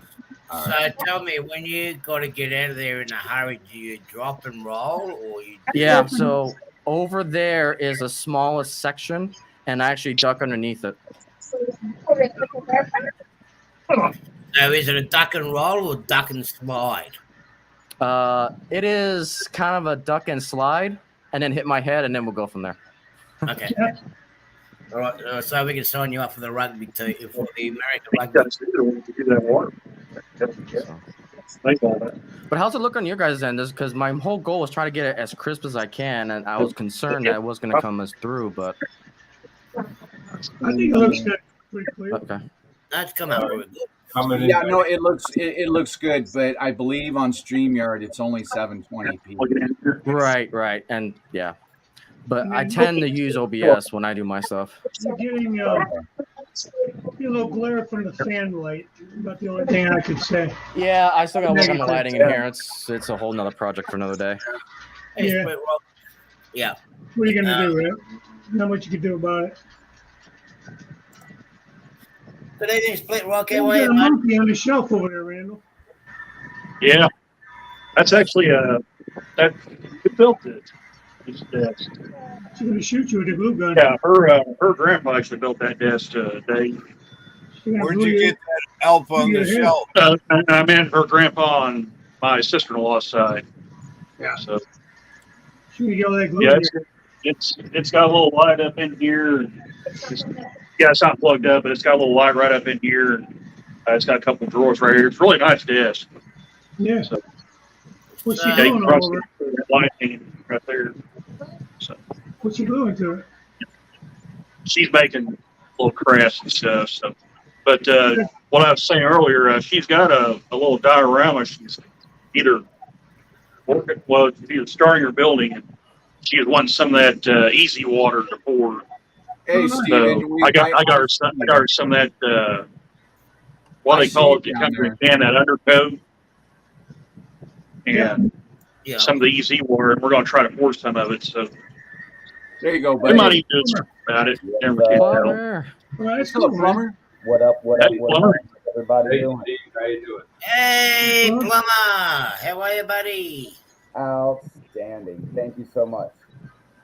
So tell me, when you got to get out of there in a hurry, do you drop and roll, or you? Yeah. So over there is the smallest section, and I actually duck underneath it. So is it a duck and roll or duck and slide? It is kind of a duck and slide, and then hit my head, and then we'll go from there. Okay. All right. So we can sign you up for the rugby team, for the American rugby. But how's it look on your guys' end? Because my whole goal was trying to get it as crisp as I can, and I was concerned that it was going to come as through, but I think it looks good. Pretty clear. Okay. That's come out really good. Yeah, no, it looks good, but I believe on StreamYard it's only 720p. Right, and yeah, but I tend to use OBS when I do my stuff. You're getting a little glare from the fan light. About the only thing I could say. Yeah, I still got to work on the lighting in here. It's a whole nother project for another day. Yeah. Yeah. What are you gonna do, right? Not much you can do about it. Good evening, Split Rock. How You are you, got a mate? monkey on the shelf over there, Randall. Yeah, that's actually that who built it. This desk. She's gonna shoot you with a glue gun. Yeah, her grandpa actually built that desk, Dave. She's gonna Where'd glue you get that elf on the shelf? I meant her grandpa on my sister-in-law's side. Yeah. So She's gonna get all that glue yeah, in there. it's got a little light up in here. It's not plugged up, but it's got a little light right up in here. It's got a couple of drawers right here. It's a really nice desk. Yeah. So, What's she Yeah, gluing all over? lighting right there. So What's she gluing to it? she's making little crafts and stuff. So, but what I was saying earlier, she's got a little diorama. She's either working, well, she's either starting or building, and she has won some of that easy water to pour. Hey, So Steven, I got her some of that. What I they call it, see the it down country there. can, that undercoat, and Yeah. some of the easy water, and we're going to try to pour some of it. So There you go, we might buddy. need to do something about it. Never What's can up? tell. Plumber. Well, that's Hello, cool, man. plumber. What up? What up? Hey, What up? plumber. How's everybody Hey, doing? Steve, how you doing? Hey, Plumber. How are you, buddy? Outstanding. Thank you so much.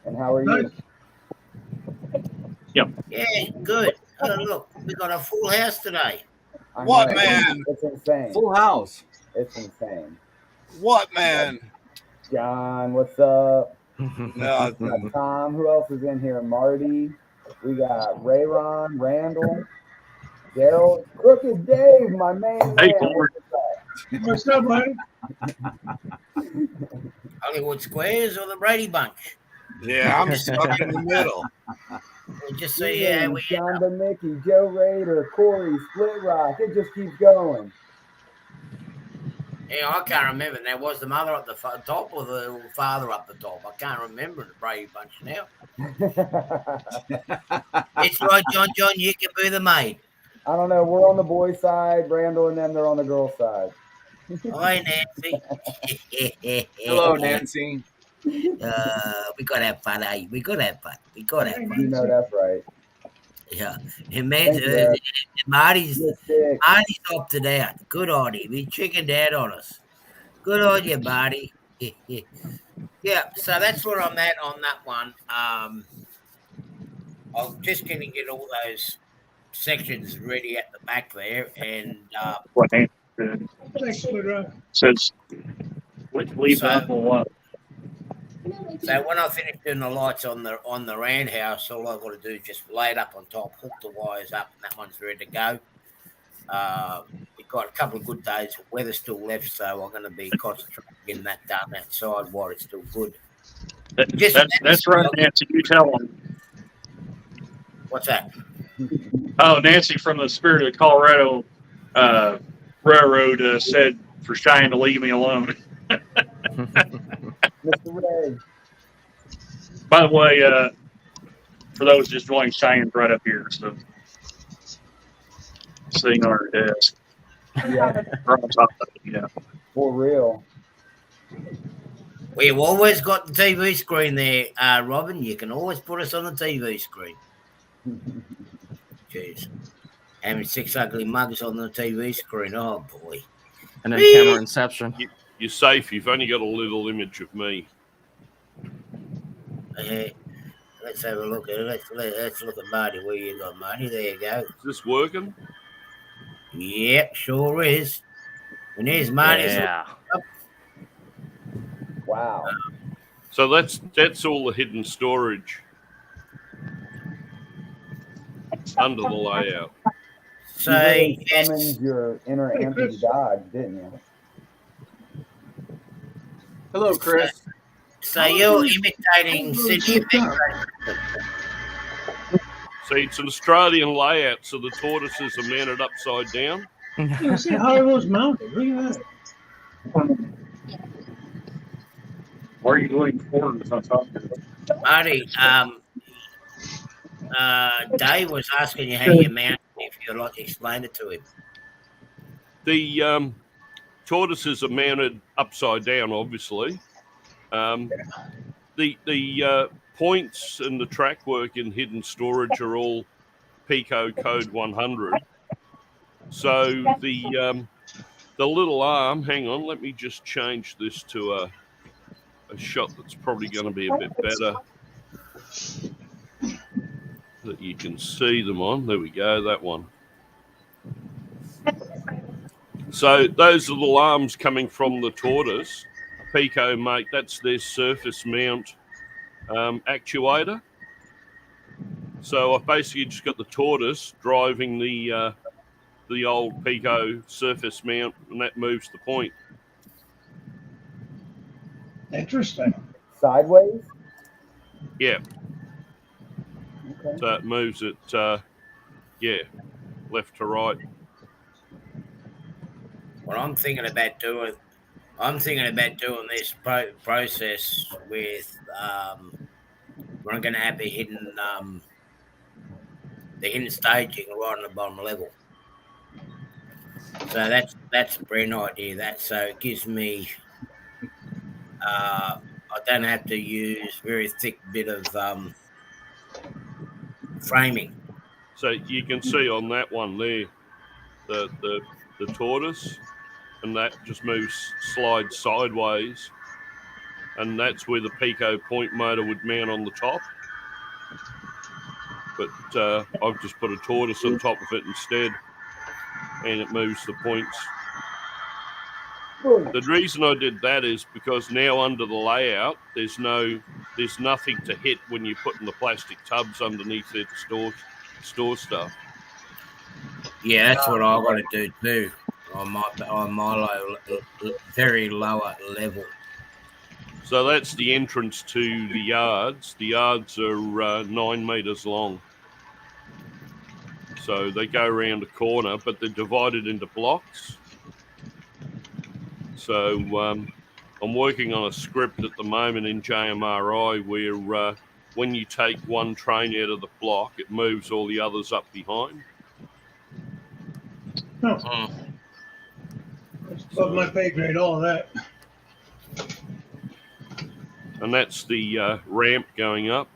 And how are you? Nice. Yeah, good. Oh, look, we got a full house today. I What, know. man? It's insane. Full house. It's insane. What, man? John, what's up? No, We got Tom. Who else is in here? Marty. We got Rayron, Randall, Daryl, Crooked Dave, my main Hey, man. plumber. What's up, buddy? Hollywood Squares or the Brady Bunch? yeah, I'm stuck in the middle. We'll just see how we end John up. Benicki, Joe Rader, Corey, Split Rock. It just keeps going. Yeah, I can't remember. Now, was the mother up the top or the father up the top? I can't remember the Brady Bunch now. It's right, John. You can be the maid. I don't know. We're on the boys' side. Randall and them, they're on the girls' side. Hi, Nancy. Hello, Nancy. We gotta have fun, eh? We gotta have fun. You know that's right. Yeah. And man, Thank you, Marty's You're sick. opted out. Good on him. He chickened out on us. Good on you, Marty. Yeah, so that's where I'm at on that one. I'm just gonna get all those sections ready at the back there, and What Nancy said. Thanks, Split Rock. Says leave So- that alone. so when I finish doing the lights on the round house, all I've got to do is just lay it up on top, hook the wires up, and that one's ready to go. We've got a couple of good days. Weather's still left, so I'm going to be concentrating getting that done outside while it's still good. That's right, Nancy. You tell them. What's that? Oh, Nancy from the Spirit of Colorado Railroad said for Cheyenne to leave me alone. Mr. Ray. By the way, for those just joining, Cheyenne's right up here, so sitting on her desk. Yeah, Right on top of it, yeah. for real. We've always got the TV screen there, Robin. You can always put us on the TV screen. Jeez. Having 6 ugly mugs on the TV screen. Oh, boy. And then camera inception. You're safe. You've only got a little image of me. Let's have a look at it. Let's look at Marty. Where you got, Marty? There you go. Is this working? Yep, sure is. And there's Marty's. Yeah. Wow. So that's all the hidden storage under the layout. So, You really yes. summoned your inner Anthony Dodge, didn't you? Hello, Chris. So you're imitating Sydney. See, it's an Australian layout, so the tortoises are mounted upside down. You see how it was mounted. Look at that. Why are you doing quarters on top of it? Marty, Dave was asking you how you mount it, if you'd like to explain it to him. The tortoises are mounted upside down, obviously. The points and the track work in hidden storage are all Pico Code 100. So the little arm, hang on, let me just change this to a shot that's probably going to be a bit better that you can see them on. There we go, that one. So those little arms coming from the tortoise, Pico, mate, that's their surface mount actuator. So I've basically just got the tortoise driving the old Pico surface mount, and that moves the point. Interesting. Sideways? Yeah. Okay. So it moves it, left to right. What I'm thinking about doing this process with we're going to have the hidden staging right on the bottom level. So that's a brilliant idea. That so it gives me I don't have to use very thick bit of framing. So you can see on that one there, the tortoise, and that just slides sideways, and that's where the Pico point motor would mount on the top. But I've just put a tortoise on top of it instead, and it moves the points. The reason I did that is because now under the layout, there's nothing to hit when you're putting the plastic tubs underneath there to store stuff. Yeah, that's what I got to do too on my very lower level. So that's the entrance to the yards. The yards are 9 meters long. So they go around a corner, but they're divided into blocks. So I'm working on a script at the moment in JMRI where when you take one train out of the block, it moves all the others up behind. Oh. That's above my pay grade, all of that. And that's the ramp going up.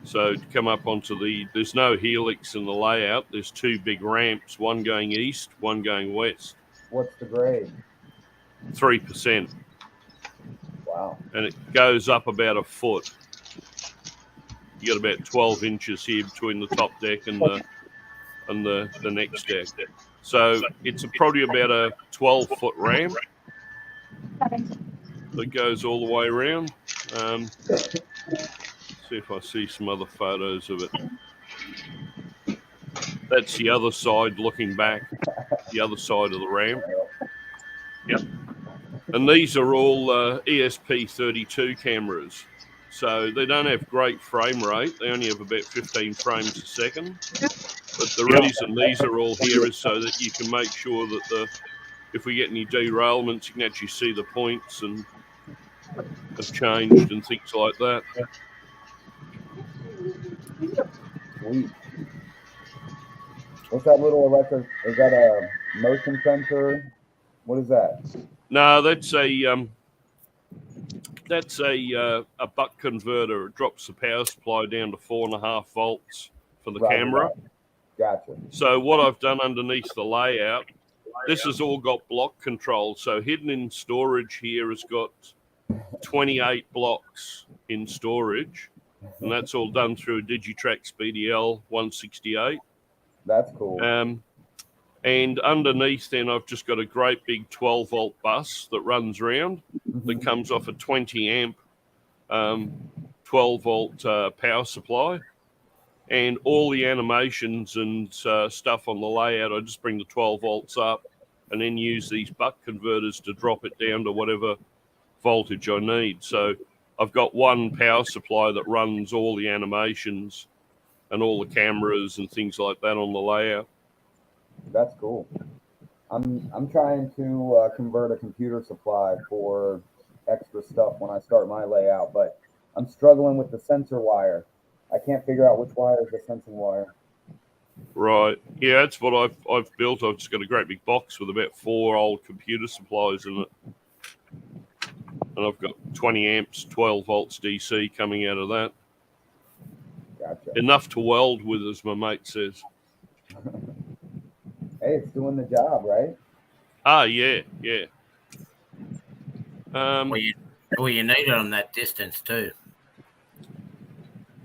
So to come up onto there's no helix in the layout. There's 2 big ramps, one going east, one going west. What's the grade? 3%. Wow. And it goes up about a foot. You got about 12 inches here between the top deck and the next deck. So it's probably about a 12-foot ramp that goes all the way around. See if I see some other photos of it. That's the other side looking back, the other side of the ramp. Yep. And these are all ESP32 cameras. So they don't have great frame rate. They only have about 15 frames a second. But the reason these are all here is so that you can make sure that if we get any derailments, you can actually see the points and have changed and things like that. Sweet. What's that little electric? Is that a motion sensor? What is that? No, that's a buck converter. It drops the power supply down to 4.5 volts for the camera. Gotcha. So what I've done underneath the layout, this has all got block control. So hidden in storage here has got 28 blocks in storage, and that's all done through a Digitrax BDL 168. That's cool. And underneath then I've just got a great big 12-volt bus that runs around that comes off a 20 amp 12-volt power supply. And all the animations and stuff on the layout, I just bring the 12 volts up and then use these buck converters to drop it down to whatever voltage I need. So I've got one power supply that runs all the animations and all the cameras and things like that on the layout. That's cool. I'm trying to convert a computer supply for extra stuff when I start my layout, but I'm struggling with the sensor wire. I can't figure out which wire is the sensing wire. Right. Yeah, that's what I've built. I've just got a great big box with about 4 old computer supplies in it. And I've got 20 amps, 12 volts DC coming out of that. Gotcha. Enough to weld with, as my mate says. Hey, it's doing the job, right? Ah, yeah. Well, you need it on that distance too.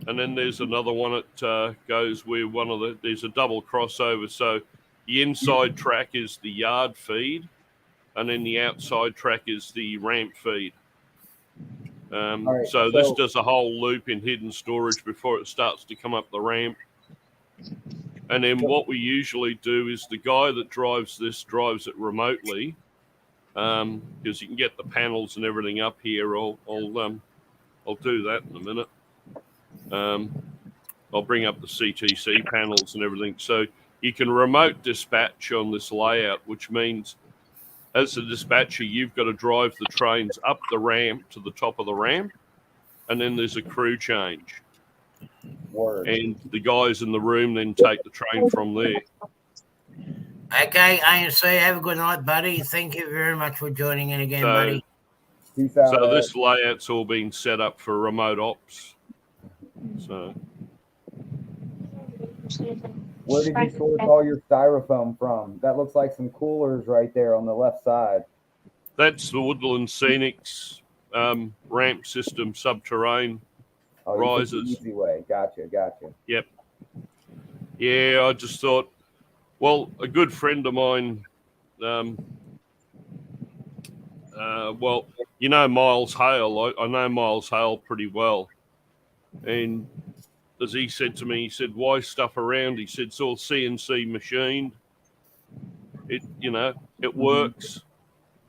And then there's another one that goes where there's a double crossover. So the inside track is the yard feed, and then the outside track is the ramp feed. Right, so this does a whole loop in hidden storage before it starts to come up the ramp. And then what we usually do is the guy that drives this drives it remotely, because you can get the panels and everything up here. I'll do that in a minute. I'll bring up the CTC panels and everything. So you can remote dispatch on this layout, which means as a dispatcher, you've got to drive the trains up the ramp to the top of the ramp, and then there's a crew change. Word. And the guys in the room then take the train from there. Okay, ANC, have a good night, buddy. Thank you very much for joining in again, buddy. Peace out, so this layout's all been set up for remote ops. So where did you source all your styrofoam from? That looks like some coolers right there on the left side. That's the Woodland Scenics ramp system, subterranean rises. Easy way. Gotcha. Yep. Yeah, I just thought, well, a good friend of mine, well, you know Miles Hale. I know Miles Hale pretty well. And as he said to me, he said, why stuff around? He said, it's all CNC machined. It works.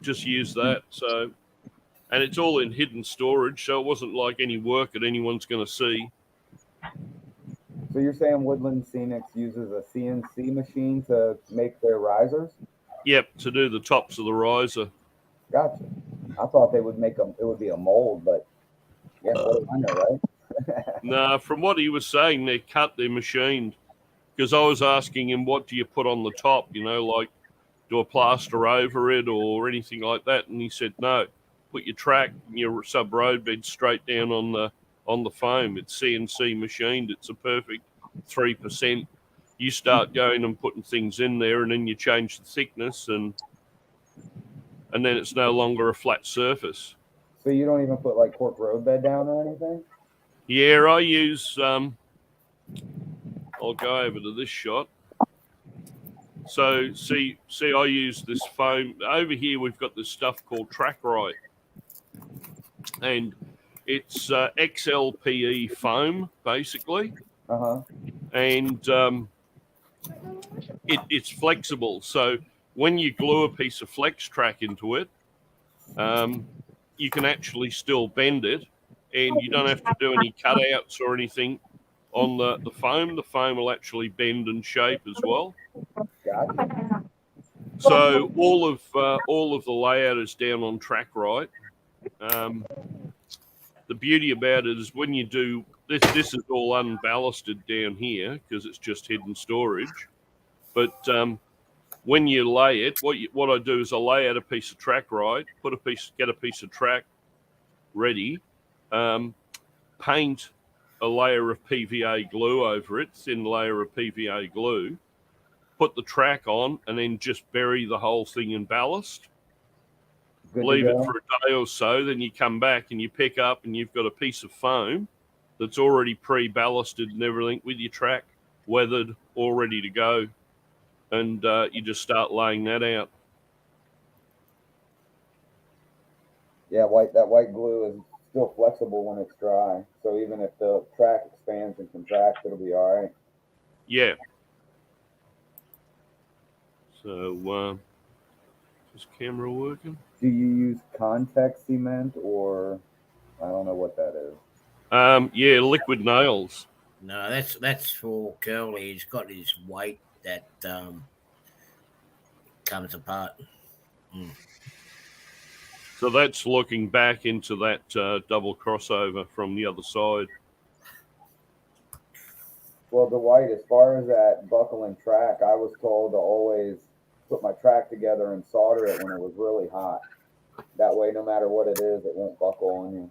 Just use that. So, and it's all in hidden storage, so it wasn't like any work that anyone's going to see. So you're saying Woodland Scenics uses a CNC machine to make their risers? Yep, to do the tops of the riser. Gotcha. I thought they would make them. It would be a mold, but yeah, what do I know, right? No, from what he was saying, they're machined. Because I was asking him, what do you put on the top? Like, do a plaster over it or anything like that? And he said, no, put your track and your sub road bed straight down on the foam. It's CNC machined. It's a perfect 3%. You start going and putting things in there, and then you change the thickness, and then it's no longer a flat surface. So you don't even put like cork road bed down or anything? Yeah, I use. I'll go over to this shot. So see, I use this foam over here. We've got this stuff called Trackrite, and it's XLPE foam basically. And it's flexible. So when you glue a piece of flex track into it, you can actually still bend it, and you don't have to do any cutouts or anything on the foam. The foam will actually bend and shape as well. So all of the layout is down on Trackrite. The beauty about it is when you do this is all unballasted down here because it's just hidden storage. But when you lay it, what I do is I lay out a piece of Trackrite, get a piece of track ready, paint a layer of PVA glue over it, thin layer of PVA glue, put the track on, and then just bury the whole thing in ballast. Leave it for a day or so, then you come back and you pick up and you've got a piece of foam that's already pre-ballasted and everything with your track weathered, all ready to go. And you just start laying that out. Yeah, that white glue is still flexible when it's dry. So even if the track expands and contracts, it'll be all right. Yeah. So, is camera working? Do you use contact cement or I don't know what that is? Yeah, liquid nails. No, that's for Curly. He's got his weight that comes apart. So that's looking back into that double crossover from the other side. Well, Dwight, as far as that buckling track, I was told to always put my track together and solder it when it was really hot. That way, no matter what it is, it won't buckle on you.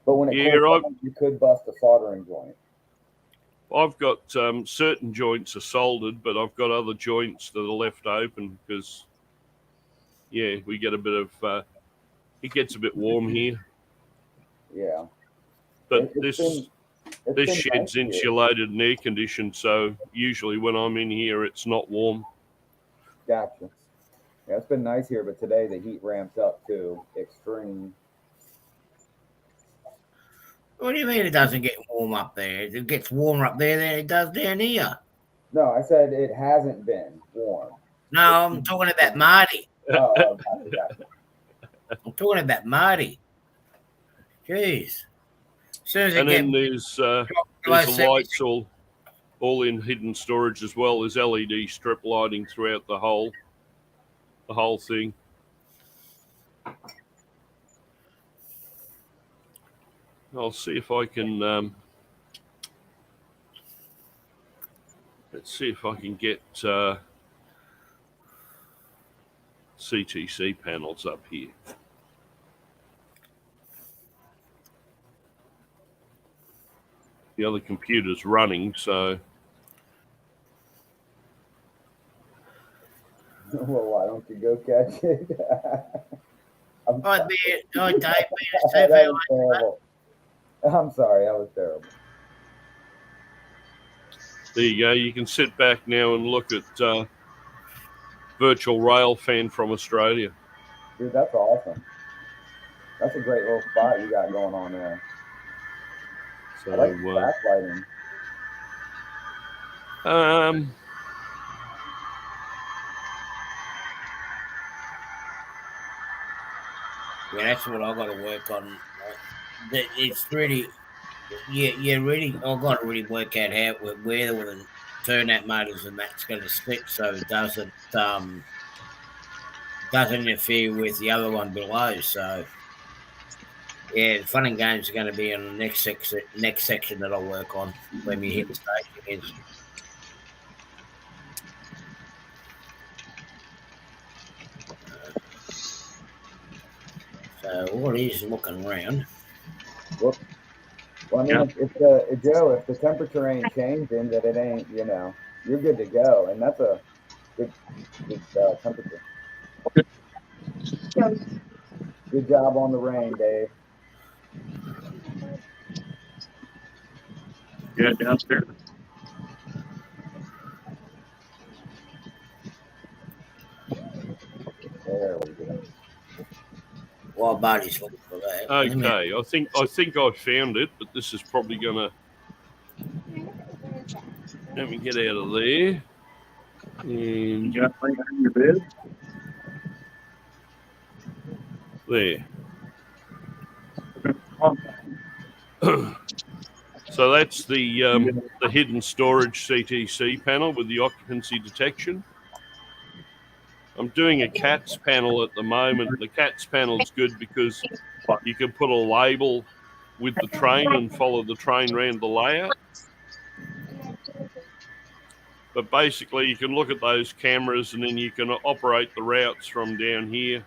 But when it cools down, you could bust a soldering joint. I've got certain joints are soldered, but I've got other joints that are left open because, yeah, we get a bit of. It gets a bit warm here. Yeah. But It's this been shed's nice here. insulated and air conditioned, so usually when I'm in here, it's not warm. Gotcha. Yeah, it's been nice here, but today the heat ramped up to extreme. What do you mean it doesn't get warm up there? It gets warmer up there than it does down here. No, I said it hasn't been warm. No, I'm talking about Marty. Oh, gotcha. I'm talking about Marty. Jeez. As soon as it And gets then there's below the 70, lights all in hidden storage as well. There's LED strip lighting throughout the whole thing. I'll see if I can. Let's see if I can get CTC panels up here. The other computer's running, so. Well, why don't you go catch it? Dave, That was terrible. I'm sorry, that was terrible. There you go. You can sit back now and look at virtual rail fan from Australia. Dude, that's awesome. That's a great little spot you got going on there. So, I like the backlighting. Yeah, that's what I've got to work on. It's really, really, I've got to really work out where the turnout motors and that's going to stick so it doesn't interfere with the other one below. So, yeah, the fun and games are going to be on the next section that I'll work on when we hit the station is. So all it is looking around. Whoops. Well, I mean, if the temperature ain't changing, that it ain't, you're good to go, and that's a good temperature. Good job on the rain, Dave. Yeah, downstairs. There we go. While Barney's looking for that. Okay, I think I found it, but this is probably gonna. Let me get out of there. And You got right on your bed? there. So that's the hidden storage CTC panel with the occupancy detection. I'm doing a CATS panel at the moment. The CATS panel is good because you can put a label with the train and follow the train around the layout. But basically, you can look at those cameras and then you can operate the routes from down here,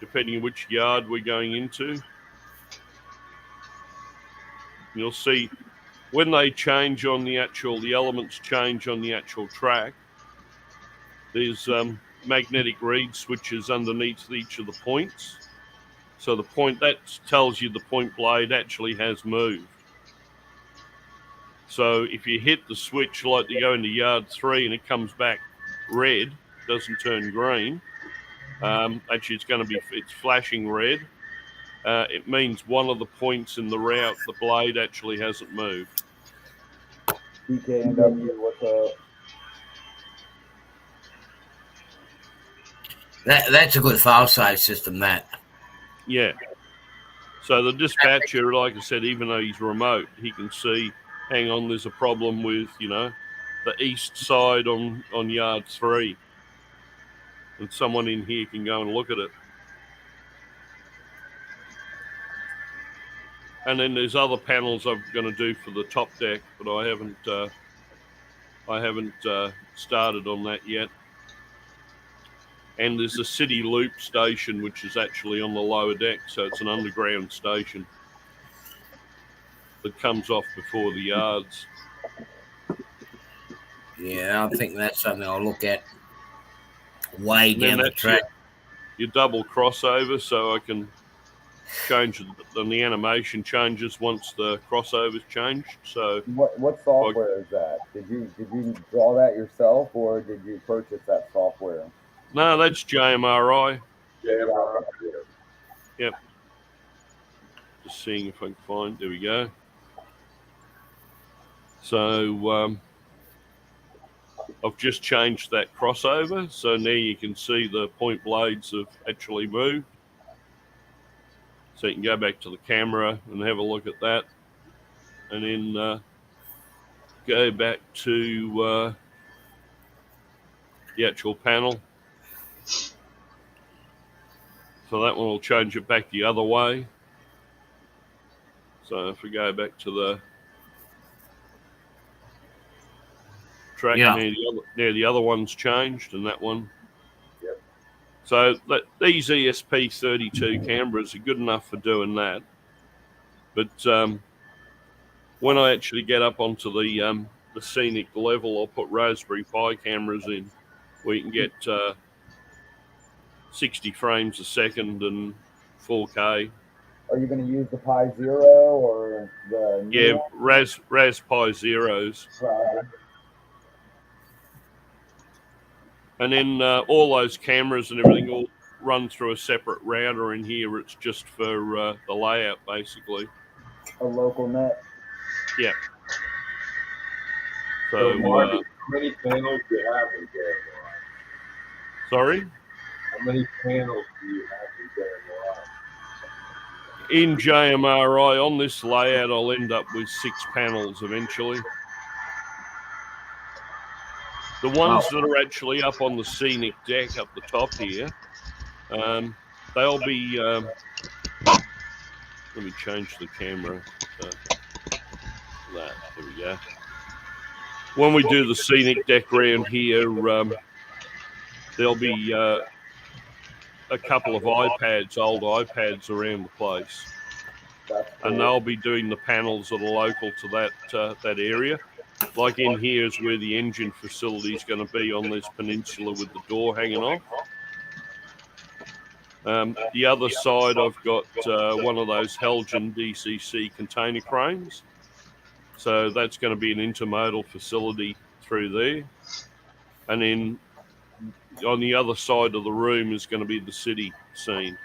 depending on which yard we're going into. You'll see when they change on the elements change on the actual track, there's magnetic reed switches underneath each of the points. So the point, that tells you the point blade actually has moved. So if you hit the switch like you go into yard 3 and it comes back red, doesn't turn green, actually it's flashing red, it means one of the points in the route, the blade actually hasn't moved. DKNW, what's up? That's a good file-save system, that. Yeah. So the dispatcher, like I said, even though he's remote, he can see, hang on, there's a problem with, the east side on yard 3. And someone in here can go and look at it. And then there's other panels I'm going to do for the top deck, but I haven't started on that yet. And there's a city loop station, which is actually on the lower deck, so it's an underground station that comes off before the yards. Yeah, I think that's something I'll look at way And then down the that's track. your double crossover, so I can change the animation changes once the crossover's changed. So What software is that? Did you draw that yourself, or did you purchase that software? no, that's JMRI. JMR. Yep. Just seeing if I can find. There we go. So I've just changed that crossover, so now you can see the point blades have actually moved. So you can go back to the camera and have a look at that, and then go back to the actual panel. So that one will change it back the other way. So if we go back to the track, Yeah. now the other one's changed, and that one. Yep. So these ESP32 cameras are good enough for doing that. But when I actually get up onto the scenic level, I'll put Raspberry Pi cameras in where you can get 60 frames a second and 4K. Are you going to use the Pi Zero or the Yeah, Ras Pi Zeros. Right. And then all those cameras and everything will run through a separate router in here. It's just for the layout, basically. A local net? Yeah. So, Mark, how many panels do you have in JMRI? Sorry? How many panels do you have in JMRI? In JMRI, on this layout, I'll end up with 6 panels eventually. The ones that are actually up on the scenic deck up the top here, they'll be... let me change the camera. There we go. When we do the scenic deck round here, there'll be a couple of iPads, old iPads around the place. And they'll be doing the panels that are local to that area. Like in here is where the engine facility is going to be on this peninsula with the door hanging off. The other side, I've got one of those Helgen DCC container cranes. So that's going to be an intermodal facility through there. And then on the other side of the room is going to be the city scene.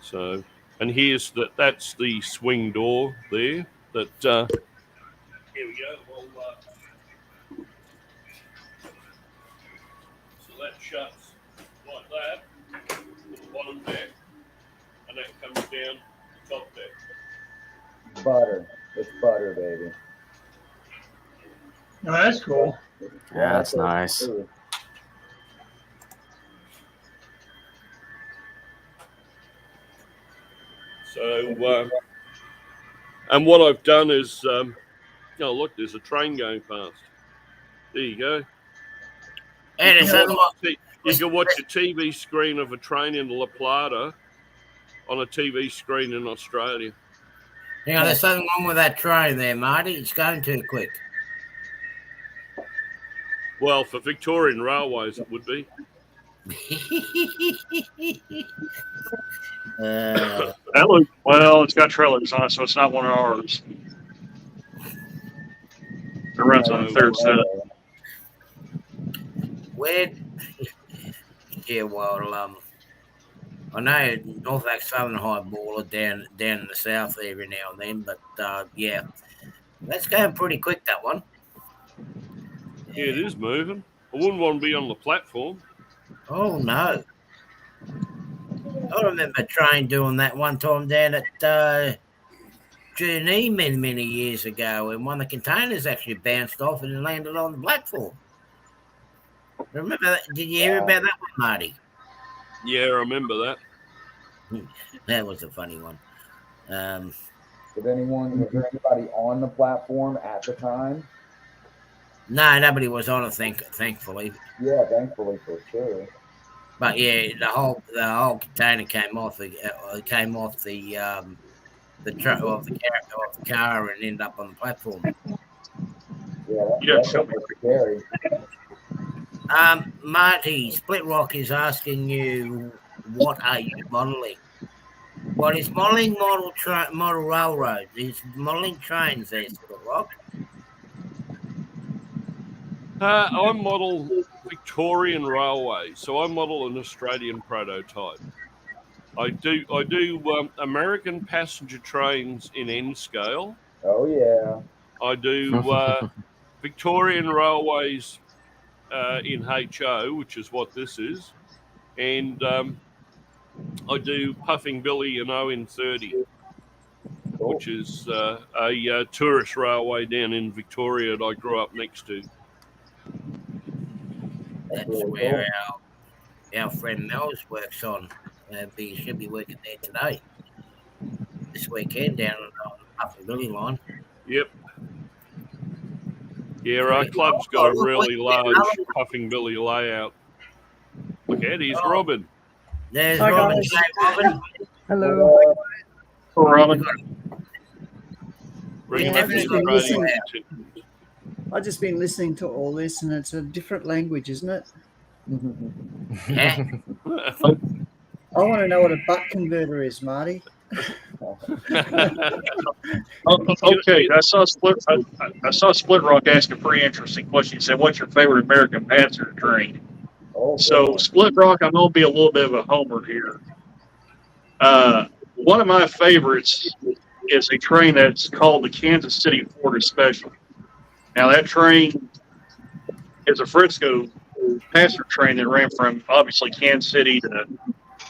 So, and here's that's the swing door there. That here we go. Well, so that shuts like that, the bottom deck, and that comes down the top deck. Butter. It's butter, baby. Oh, that's cool. Yeah, that's nice. So, and what I've done is, oh, look, there's a train going past. There you go. And it's you can watch a TV screen of a train in La Plata on a TV screen in Australia. Yeah, there's something wrong with that train there, Marty. It's going too quick. Well, for Victorian Railways, it would be. Well, it's got trailers on it, so it's not one of ours. It runs on the third set. Where? Yeah, well, I know Norfolk Southern Highballer down in the south every now and then, but yeah, that's going pretty quick, that one. Yeah, it is moving. I wouldn't want to be on the platform. Oh, no. I remember a train doing that one time down at Journey many years ago, and one of the containers actually bounced off and landed on the platform. Remember that? Did you hear about that one, Marty? Yeah, I remember that. That was a funny one. Was there anybody on the platform at the time? No, nobody was on it, thankfully. Yeah, thankfully for sure. But yeah, the whole container came off the car and ended up on the platform. Yeah, You don't that's show me. scary. Marty, Split Rock is asking you, what are you modelling? Well, it's modelling model railroads. It's modelling trains there, Split Rock. I model Victorian Railway, so I model an Australian prototype. I do American passenger trains in N scale. Oh yeah. I do Victorian Railways in HO, which is what this is, and I do Puffing Billy and ON30, Cool. which is a tourist railway down in Victoria that I grew up next to. That's really where our friend Mel's works on. He should be working there today, this weekend, down on the Puffin Billy line. Yep. Yeah, our club's got a really large Puffing Billy layout. Look at he's Robin. There's Hi, Robin. guys. Hey, Robin. Hello. Robin. Bring Yeah, back I've just the been Australian listening. contingent. I've just been listening to all this, and it's a different language, isn't it? Yeah. I want to know what a buck converter is, Marty. Okay, I saw Split Rock ask a pretty interesting question. He said, "What's your favorite American passenger train?" Oh, So boy. Split Rock, I'm gonna be a little bit of a homer here. One of my favorites is a train that's called the Kansas City Florida Special. Now that train is a Frisco passenger train that ran from obviously Kansas City to,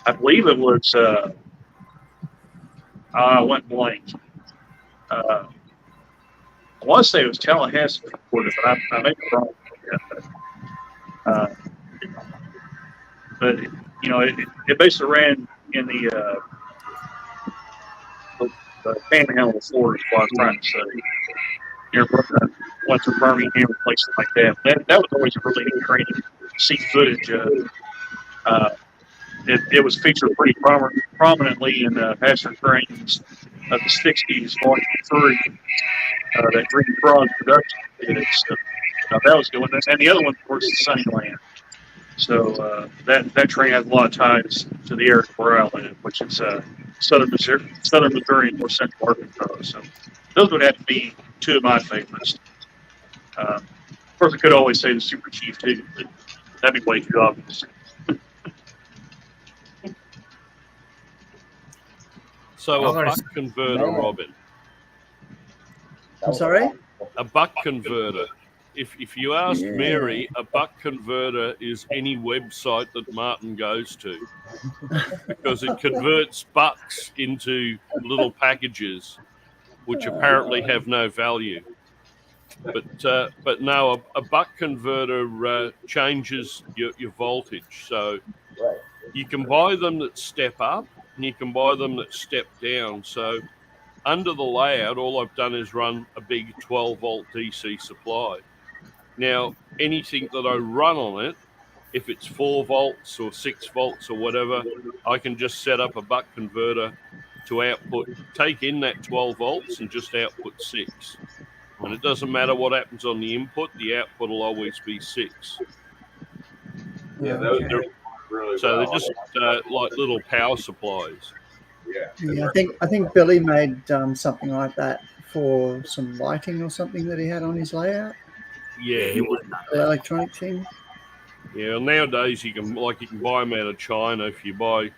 I believe it was, I went blank. I want to say it was Tallahassee, Florida, but I may be wrong. But you know, it basically ran in the panhandle of Florida, is what I was trying to say. Near went to Birmingham and places like that. That was always a really neat train to see footage of. It was featured pretty prominently in passenger trains of the 60s, Volume 3, that Green Frog production did. So, that was good one. And the other one, of course, is Sunnyland. So that train has a lot of ties to the area where I live, which is southern Missouri, and more central Arkansas. So those would have to be two of my favorites. Of course, I could always say the Super Chief too, but that'd be way too obvious. So a buck converter, Robin. I'm sorry? A buck converter. If you ask Mary, a buck converter is any website that Martin goes to, because it converts bucks into little packages, which apparently have no value. But no, a buck converter changes your voltage. So you can buy them that step up, and you can buy them that step down. So under the layout, all I've done is run a big 12-volt DC supply. Now, anything that I run on it, if it's 4 volts or 6 volts or whatever, I can just set up a buck converter to take in that 12 volts and just output 6. And it doesn't matter what happens on the input, the output will always be 6. Yeah, those are really So well. they're just like little power supplies. Yeah, I think Billy made something like that for some lighting or something that he had on his layout. Yeah, he would. Electronic thing. Yeah, nowadays you can buy them out of China. If you buy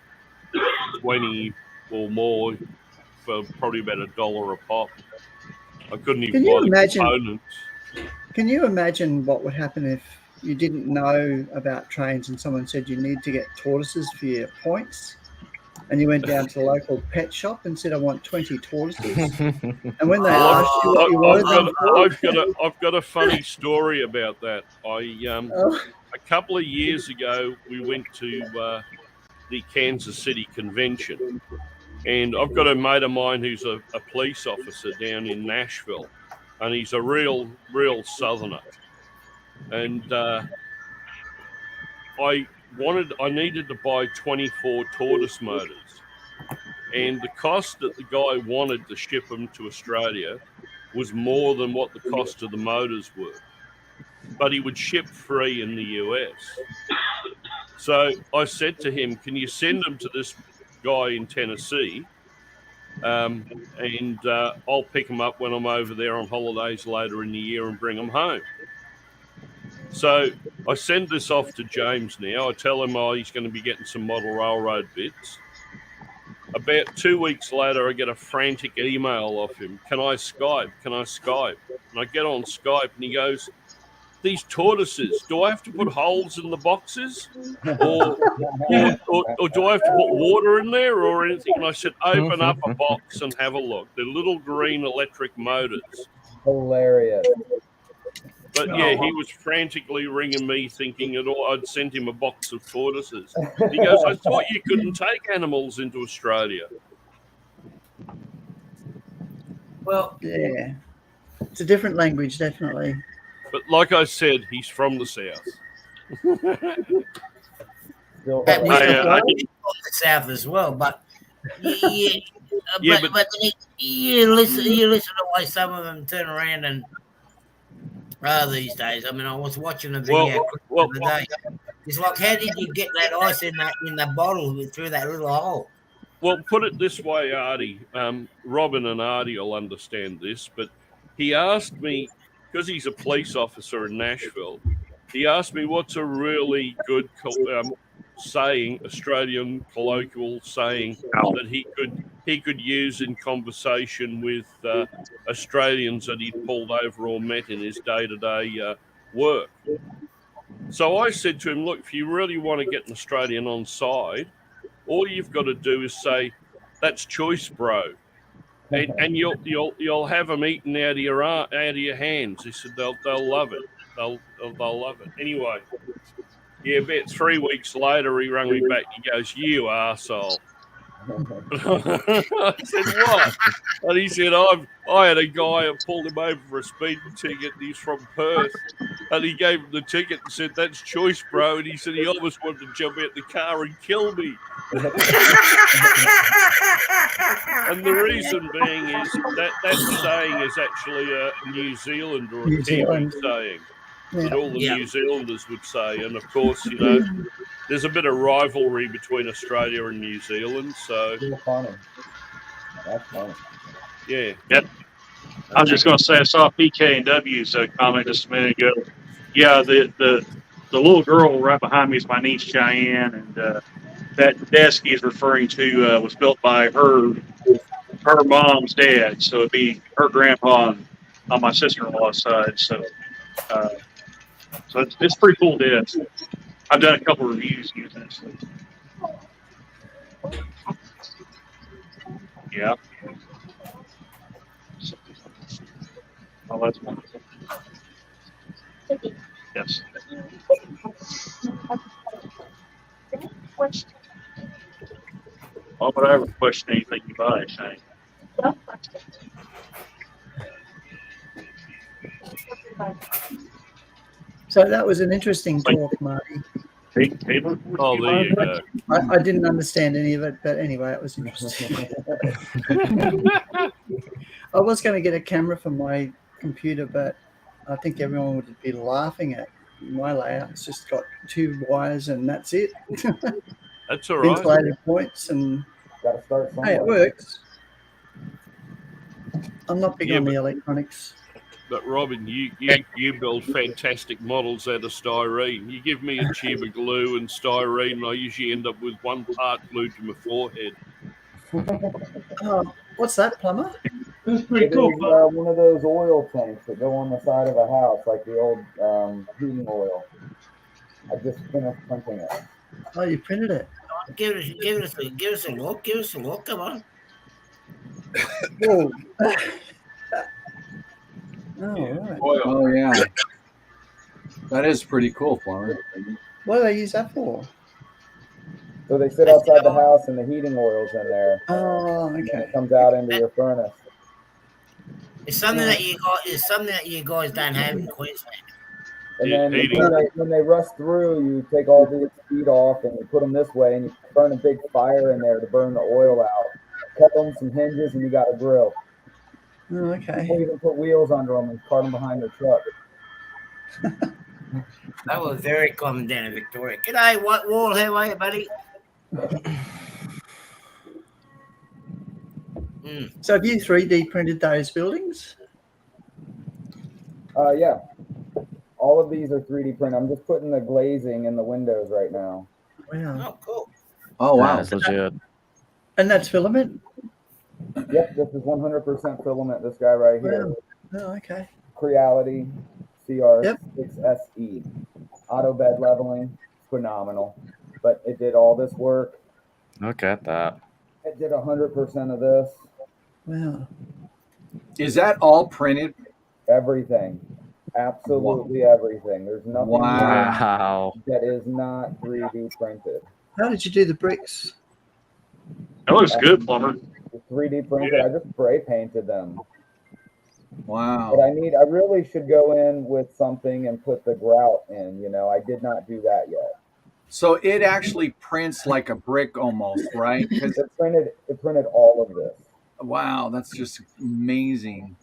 20 or more for probably about $1 a pop. I couldn't even buy the components. Can you imagine what would happen if you didn't know about trains and someone said you need to get tortoises for your points, and you went down to the local pet shop and said, "I want 20 tortoises," and when they asked you what you wanted them for, I've got a funny story about that. A couple of years ago, we went to the Kansas City convention, and I've got a mate of mine who's a police officer down in Nashville, and he's a real southerner. And I needed to buy 24 tortoise motors, and the cost that the guy wanted to ship them to Australia was more than what the cost of the motors were. But he would ship free in the US. So I said to him, can you send them to this guy in Tennessee? And I'll pick them up when I'm over there on holidays later in the year and bring them home. So I send this off to James now. I tell him, he's going to be getting some model railroad bits. About 2 weeks later, I get a frantic email off him. Can I Skype? Can I Skype? And I get on Skype and he goes, these tortoises, do I have to put holes in the boxes? Or do I have to put water in there or anything? And I said, open up a box and have a look. They're little green electric motors. Hilarious. But yeah, he was frantically ringing me thinking I'd sent him a box of tortoises. He goes, I thought you couldn't take animals into Australia. Well, Yeah. It's a different language, definitely. But like I said, he's from the south. Still that was hilarious. from the south as well, but Yeah, but you listen to why some of them turn around and these days. I mean, I was watching a video the other day. It's like, how did you get that ice in the bottle through that little hole? Well, put it this way, Artie. Robin and Artie will understand this, but he asked me, because he's a police officer in Nashville, he asked me what's a really good saying, Australian colloquial saying that he could use in conversation with Australians that he'd pulled over or met in his day-to-day work. So I said to him, look, if you really want to get an Australian on side, all you've got to do is say, that's choice, bro. And you'll have them eaten out of your hands. He said they'll love it. They'll love it. Anyway, yeah, about 3 weeks later, he rang me back. He goes, you arsehole. I said, what? And he said, I had a guy that pulled him over for a speeding ticket, and he's from Perth. And he gave him the ticket and said, that's choice, bro. And he said he almost wanted to jump out the car and kill me. And the reason being is that saying is actually a New Zealand or a Kiwi saying that all the New Zealanders would say. And, of course, you know, there's a bit of rivalry between Australia and New Zealand. So funny. That's funny. Yeah. Yep. I was just going to say, I saw PK&W's comment just a minute ago. Yeah, the little girl right behind me is my niece Cheyenne, and that desk he's referring to was built by her mom's dad, so it'd be her grandpa on my sister-in-law's side. So it's pretty cool desk. I've done a couple reviews using it. So. Yeah. Oh, that's wonderful. Yes. Why would I ever question anything you buy, Shane? So that was an interesting talk, Marty. Oh, there you go. I didn't understand any of it, but anyway, it was interesting. I was going to get a camera for my computer, but I think everyone would be laughing at my layout. It's just got 2 wires and that's it. That's all right. Insulated points and Gotta start somewhere. hey, it works. I'm not big on the electronics. But Robin, you build fantastic models out of styrene. You give me a tube of glue and styrene, and I usually end up with 1 part glued to my forehead. What's that, plumber? That's pretty cool. One of those oil tanks that go on the side of a house, like the old heating oil. I just finished printing it. Oh, you printed it? Give us a look. Give us a look. Come on. Whoa. Right. Oh, yeah. That is pretty cool, plumber. What do they use that for? So they sit outside the house and the heating oil's in there. Oh, okay. And it comes out into your furnace. It's something that you guys don't have in Queensland. And then when they rust through, you take all the heat off and you put them this way and you burn a big fire in there to burn the oil out. Cut on some hinges and you got a grill. Oh, okay. We'll even put wheels under them and cart them behind their truck. That was very common down in Victoria. G'day, White Wall. How are you, buddy? So have you 3D printed those buildings? Yeah. All of these are 3D printed. I'm just putting the glazing in the windows right now. Wow. Oh, cool. Oh wow, That's legit. And that's filament? Yep, this is 100% filament. This guy right here. Wow. Oh, okay. Creality CR6SE. Auto bed leveling. Phenomenal. But it did all this work. Look at that. It did 100% of this. Wow. is that all printed? Everything. Absolutely everything. There's nothing Wow. that is not 3D printed. How did you do the bricks? That looks good, plumber. 3D printed. I just spray painted them. Wow. But I really should go in with something and put the grout in. I did not do that yet. So it actually prints like a brick almost, right? It printed all of this. Wow, that's just amazing.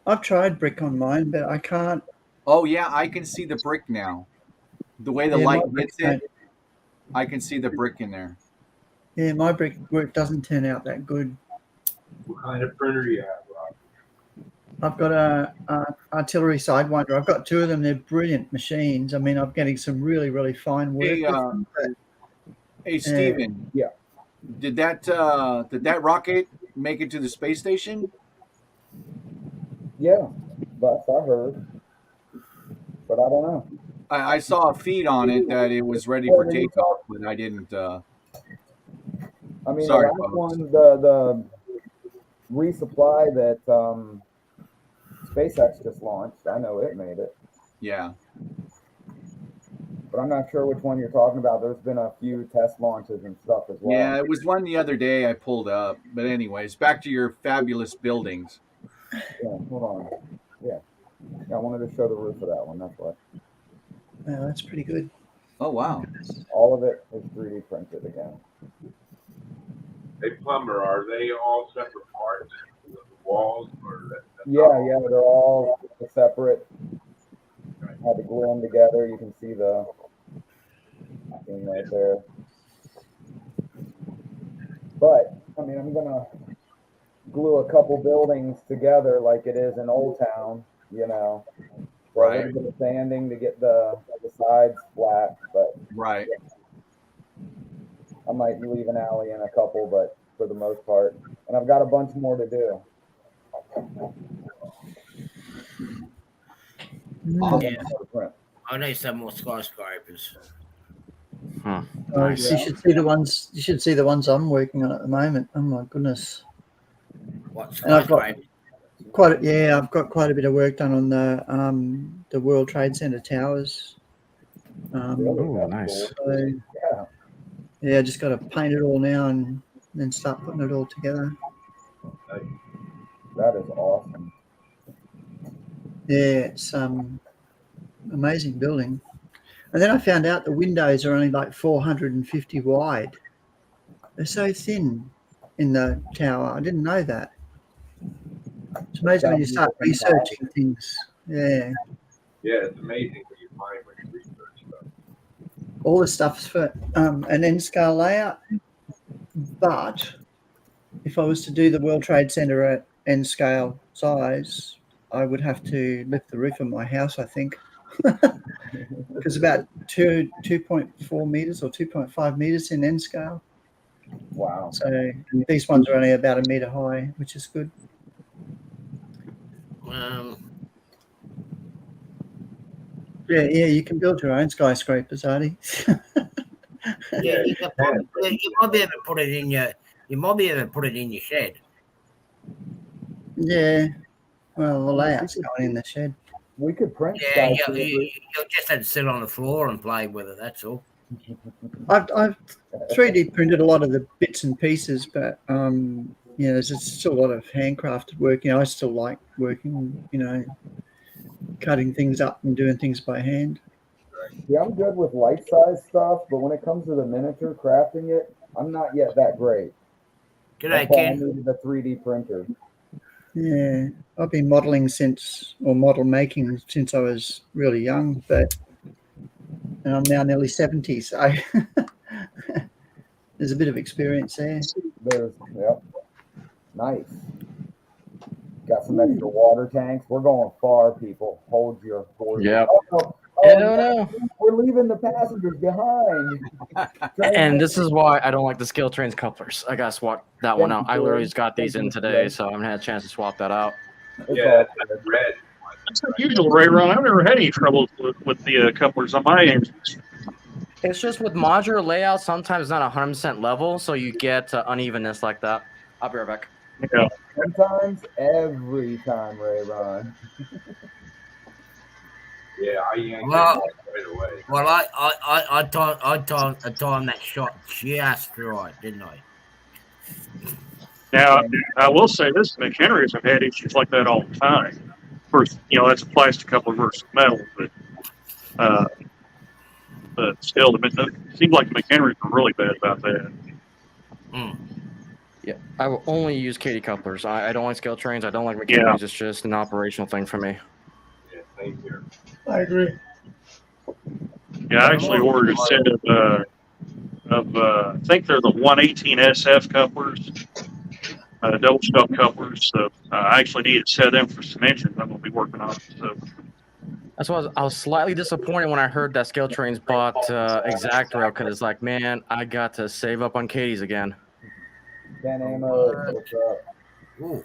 I've tried brick on mine, but I can't. Oh yeah, I can see the brick now. The way the Yeah, light my hits brick it, I can see the brick in there. Yeah, my brick work doesn't turn out that good. What kind of printer you have, Rob? I've got a artillery sidewinder. I've got two of them. They're brilliant machines. I mean, I'm getting some really, really fine work. Hey, with them, but, Hey Steven. Yeah. Did that rocket make it to the space station? Yeah, but I heard. But I don't know. I saw a feed on it that it was ready for takeoff, but I didn't. I mean, Sorry, the last folks. one, the resupply that SpaceX just launched, I know it made it. Yeah. But I'm not sure which one you're talking about. There's been a few test launches and stuff as well. Yeah, it was one the other day I pulled up. But anyways, back to your fabulous buildings. Yeah, hold on. Yeah. I wanted to show the roof of that one. That's why. wow, that's pretty good. Oh wow. All of it is 3D printed again. Hey, plumber, are they all separate parts? The walls, or that's Yeah, they're all separate. Had to glue them together. You can see the thing right there. But I mean, I'm gonna glue a couple buildings together like it is in Old Town. So Right. a little bit of sanding to get the sides flat, but Right. I might leave an alley in a couple, but for the most part, and I've got a bunch more to do. Yeah. I need some more skyscrapers. Huh. Oh, Nice. you should see the ones. You should see the ones I'm working on at the moment. Oh my goodness! What And I've got skyscrapers? I've got quite a bit of work done on the World Trade Center towers. Oh, nice. So, yeah, I just got to paint it all now and then start putting it all together. That is awesome. Yeah, it's amazing building. And then I found out the windows are only like 450 wide. They're so thin in the tower. I didn't know that. It's amazing when you start researching things. Yeah. Yeah, it's amazing what you find when you research stuff. All the stuff's for an N scale layout. But if I was to do the World Trade Center at N scale size, I would have to lift the roof of my house, I think. Because about 2.4 meters or 2.5 meters in N scale. Wow. So these ones are only about a meter high, which is good. Yeah, you can build your own skyscrapers, Artie. Yeah, you might be able to put it in your. You might be able to put it in your shed. Yeah. Well, the layout's going in the shed. We could print. Yeah, you'll just have to sit on the floor and play with it. That's all. I've 3D printed a lot of the bits and pieces, but there's still a lot of handcrafted work. I still like working, cutting things up and doing things by hand. Yeah, I'm good with life size stuff, but when it comes to the miniature crafting it, I'm not yet that great. G'day, That's why I Ken. needed a 3D printer. Yeah, I've been model making since I was really young, and I'm now nearly 70, so there's a bit of experience there. Yep. Nice. Got some extra water tanks. We're going far, people. Hold your horses. Yeah. No. We're leaving the passengers behind. And this is why I don't like the scale trains couplers. I gotta swap that one out. I literally just got these in today, so I'm gonna have a chance to swap that out. Yeah, that's red. That's unusual, Ray Ron. I've never had any trouble with the couplers on my engines. It's just with modular layout, sometimes it's not 100% level, so you get unevenness like that. I'll be right back. Yeah. Sometimes, every time, Ray Ron. Yeah, I yanked Well, it right away. Well, I timed that shot just right, didn't I? Now, I will say this: McHenry's have had issues like that all the time. Of course, that's a plastic coupler versus metal, but still, it seems like McHenry's are really bad about that. Mm. Yeah, I will only use Katy couplers. I don't like scale trains. I don't like McHenry's. Yeah. It's just an operational thing for me. Yeah, same here. I agree. Yeah, I actually ordered a set of I think they're the 118 SF couplers, double stump couplers. So I actually need a set of them for some engines I'm going to be working on. So that's why I was slightly disappointed when I heard that scale trains bought Exact Rail, because it's like, man, I got to save up on Katie's again. Ken Amos, what's up? Ooh.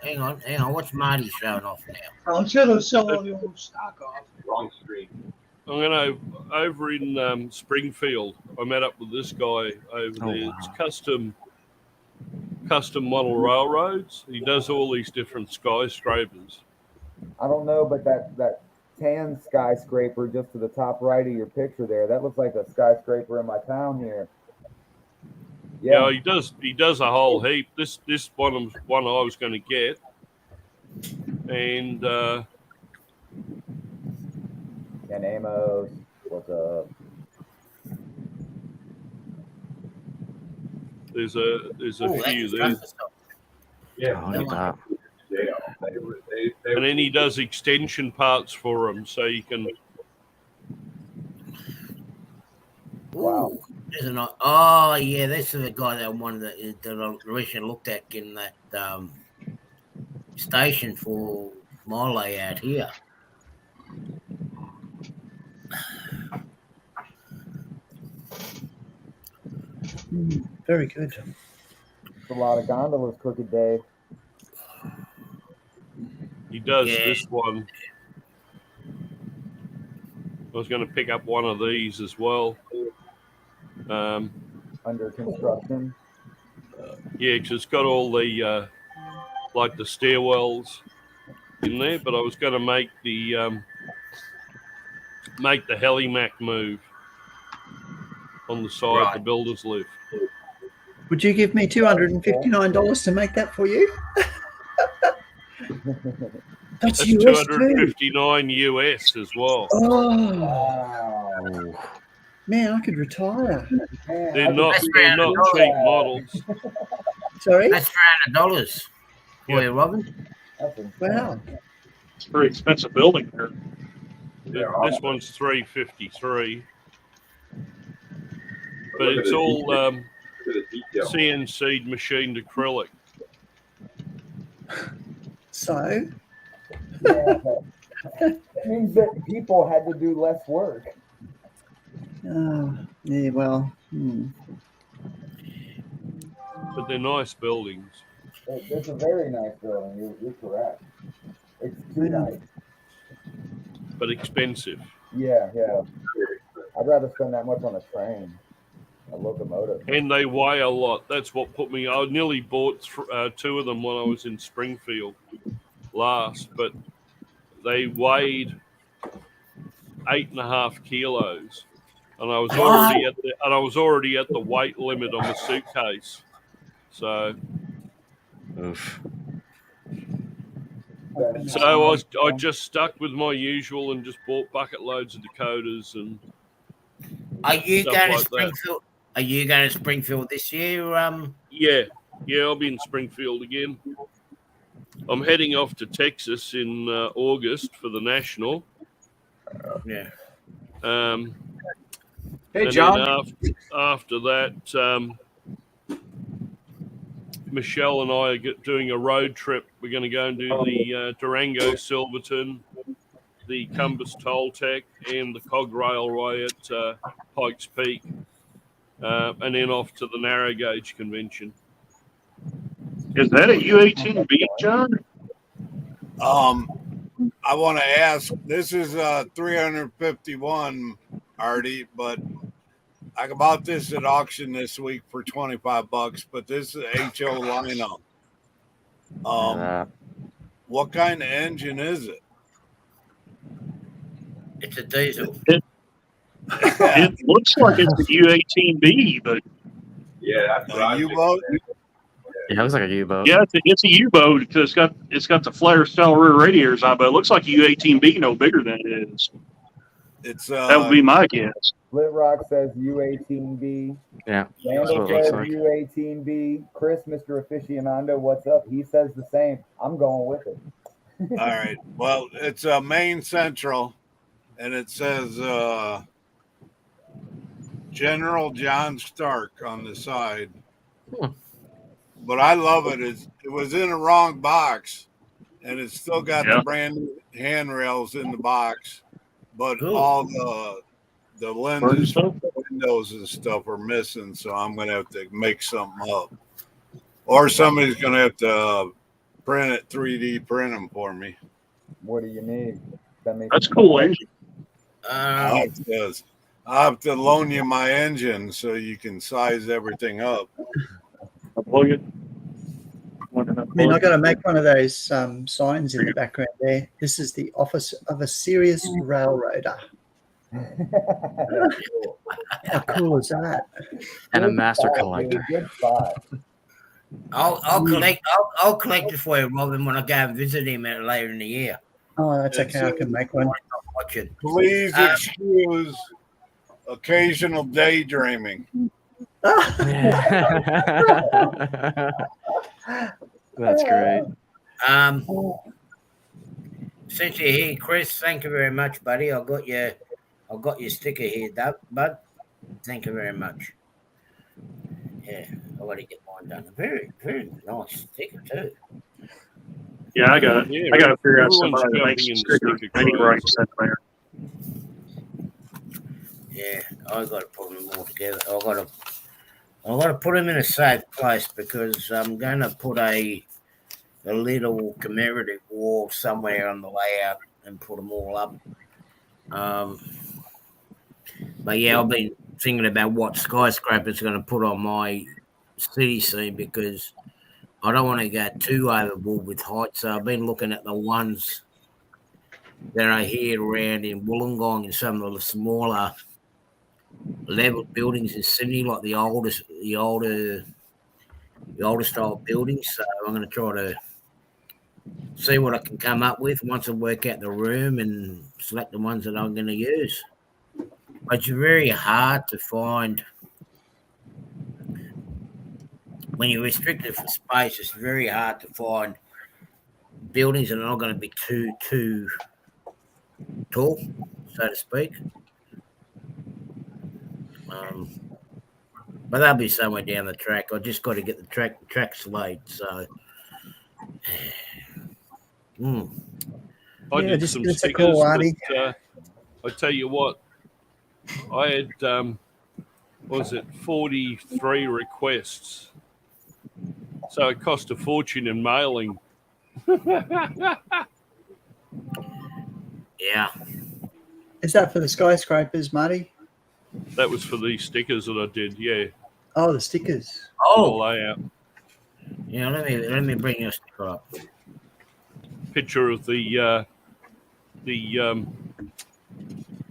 Hang on. What's Marty showing off now? I'm sure they'll sell all the old stock off. Wrong stream. I'm going to, over in Springfield, I met up with this guy over there. Wow. It's custom model railroads. He does all these different skyscrapers. I don't know, but that tan skyscraper just to the top right of your picture there, that looks like a skyscraper in my town here. Yeah, he does a whole heap. This one I was going to get, and Ken Amos, what's up? There's a few there. Yeah, look at that. And then he does extension parts for them, so you can. Wow. Isn't it? Oh yeah, this is the guy that I recently looked at getting that station for my layout here. Very good. It's a lot of gondolas, Crooked Dave. He does this one. I was going to pick up one of these as well. Under construction. Yeah, because it's got all the like the stairwells in there, but I was going to make the helimac move on the side of the builder's lift. Would you give me $259 to make that for you? That's US $259 US as well. Oh, wow. Man, I could retire. They're not cheap models. Sorry? That's $300 for you, Robin. Wow. It's a pretty expensive building here. This one's $353. But it's all CNC machined acrylic. So? It means that people had to do less work. Yeah, well. But they're nice buildings. It's a very nice building. You're correct. It's too nice. But expensive. Yeah. I'd rather spend that much on a train, a locomotive. And they weigh a lot. That's what put me. I nearly bought two of them when I was in Springfield last, but they weighed 8.5 kilos, and I was already at the weight limit on the suitcase. So, I just stuck with my usual and just bought bucket loads of Dakotas and. Are you going to Springfield? Are you going to Springfield this year? Yeah, I'll be in Springfield again. I'm heading off to Texas in August for the National. Yeah. Hey, And John. then after that, Michelle and I are doing a road trip. We're going to go and do the Durango Silverton, the Cumbus Toltec, and the Cog Railway at Pikes Peak, and then off to the Narrow Gauge Convention. Is that a U18B, John? I want to ask. This is 351, Artie, but I bought this at auction this week for $25. But this is HO lineup. What kind of engine is it? It's a diesel. It looks like it's a U18B, but Yeah, that's a U-boat. Yeah, it looks like a U-boat. yeah, it's a U-boat because it's got the flare style rear radiators on, but it looks like a U18B, no bigger than it is. It's that would be my guess. Split Rock says U18B. Yeah. Randall says U18B. Chris, Mr. Aficionado, what's up? He says the same. I'm going with it. All right. Well, it's a Main Central, and it says General John Stark on the side. But I love it. It was in the wrong box, and it's still got the brand new handrails in the box, but all the lenses, windows, and stuff are missing. So I'm going to have to make something up, or somebody's going to have to print it, 3D print them for me. What do you need? That's cool, engine. I'll have to loan you my engine so you can size everything up. Plug it. I mean, I got to make one of those signs in the background there. This is the office of a serious railroader. How cool is that? And a master collector. Good spot. I'll collect it for you, Robin, when I go and visit him later in the year. Oh, that's okay. I can make one. Please excuse occasional daydreaming. That's great. Since you're here, Chris, thank you very much, buddy. I got your sticker here, bud. Thank you very much. Yeah, I got to get mine done. Very, very nice sticker too. Yeah, I got it. Yeah, I got to figure out everyone's somebody that makes jumping in stickers. sticker Maybe craze. right set there. Yeah, I got to put them all together. I got to put them in a safe place because I'm going to put a little commemorative wall somewhere on the layout and put them all up. But yeah, I've been thinking about what skyscrapers going to put on my city scene because I don't want to go too overboard with height. So I've been looking at the ones that are here around in Wollongong and some of the smaller level buildings in Sydney, like the older style buildings. So I'm going to try to see what I can come up with once I work out the room and select the ones that I'm going to use. But it's very hard to find when you're restricted for space. It's very hard to find buildings that are not going to be too tall, so to speak. But they'll be somewhere down the track. I just got to get the tracks laid. So, I did some stickers, but I tell you what, I had 43 requests, so it cost a fortune in mailing. Yeah. Is that for the skyscrapers, Marty? That was for the stickers that I did. Yeah. Oh, the stickers. Oh, layout. Yeah, let me bring your sticker up. Picture of the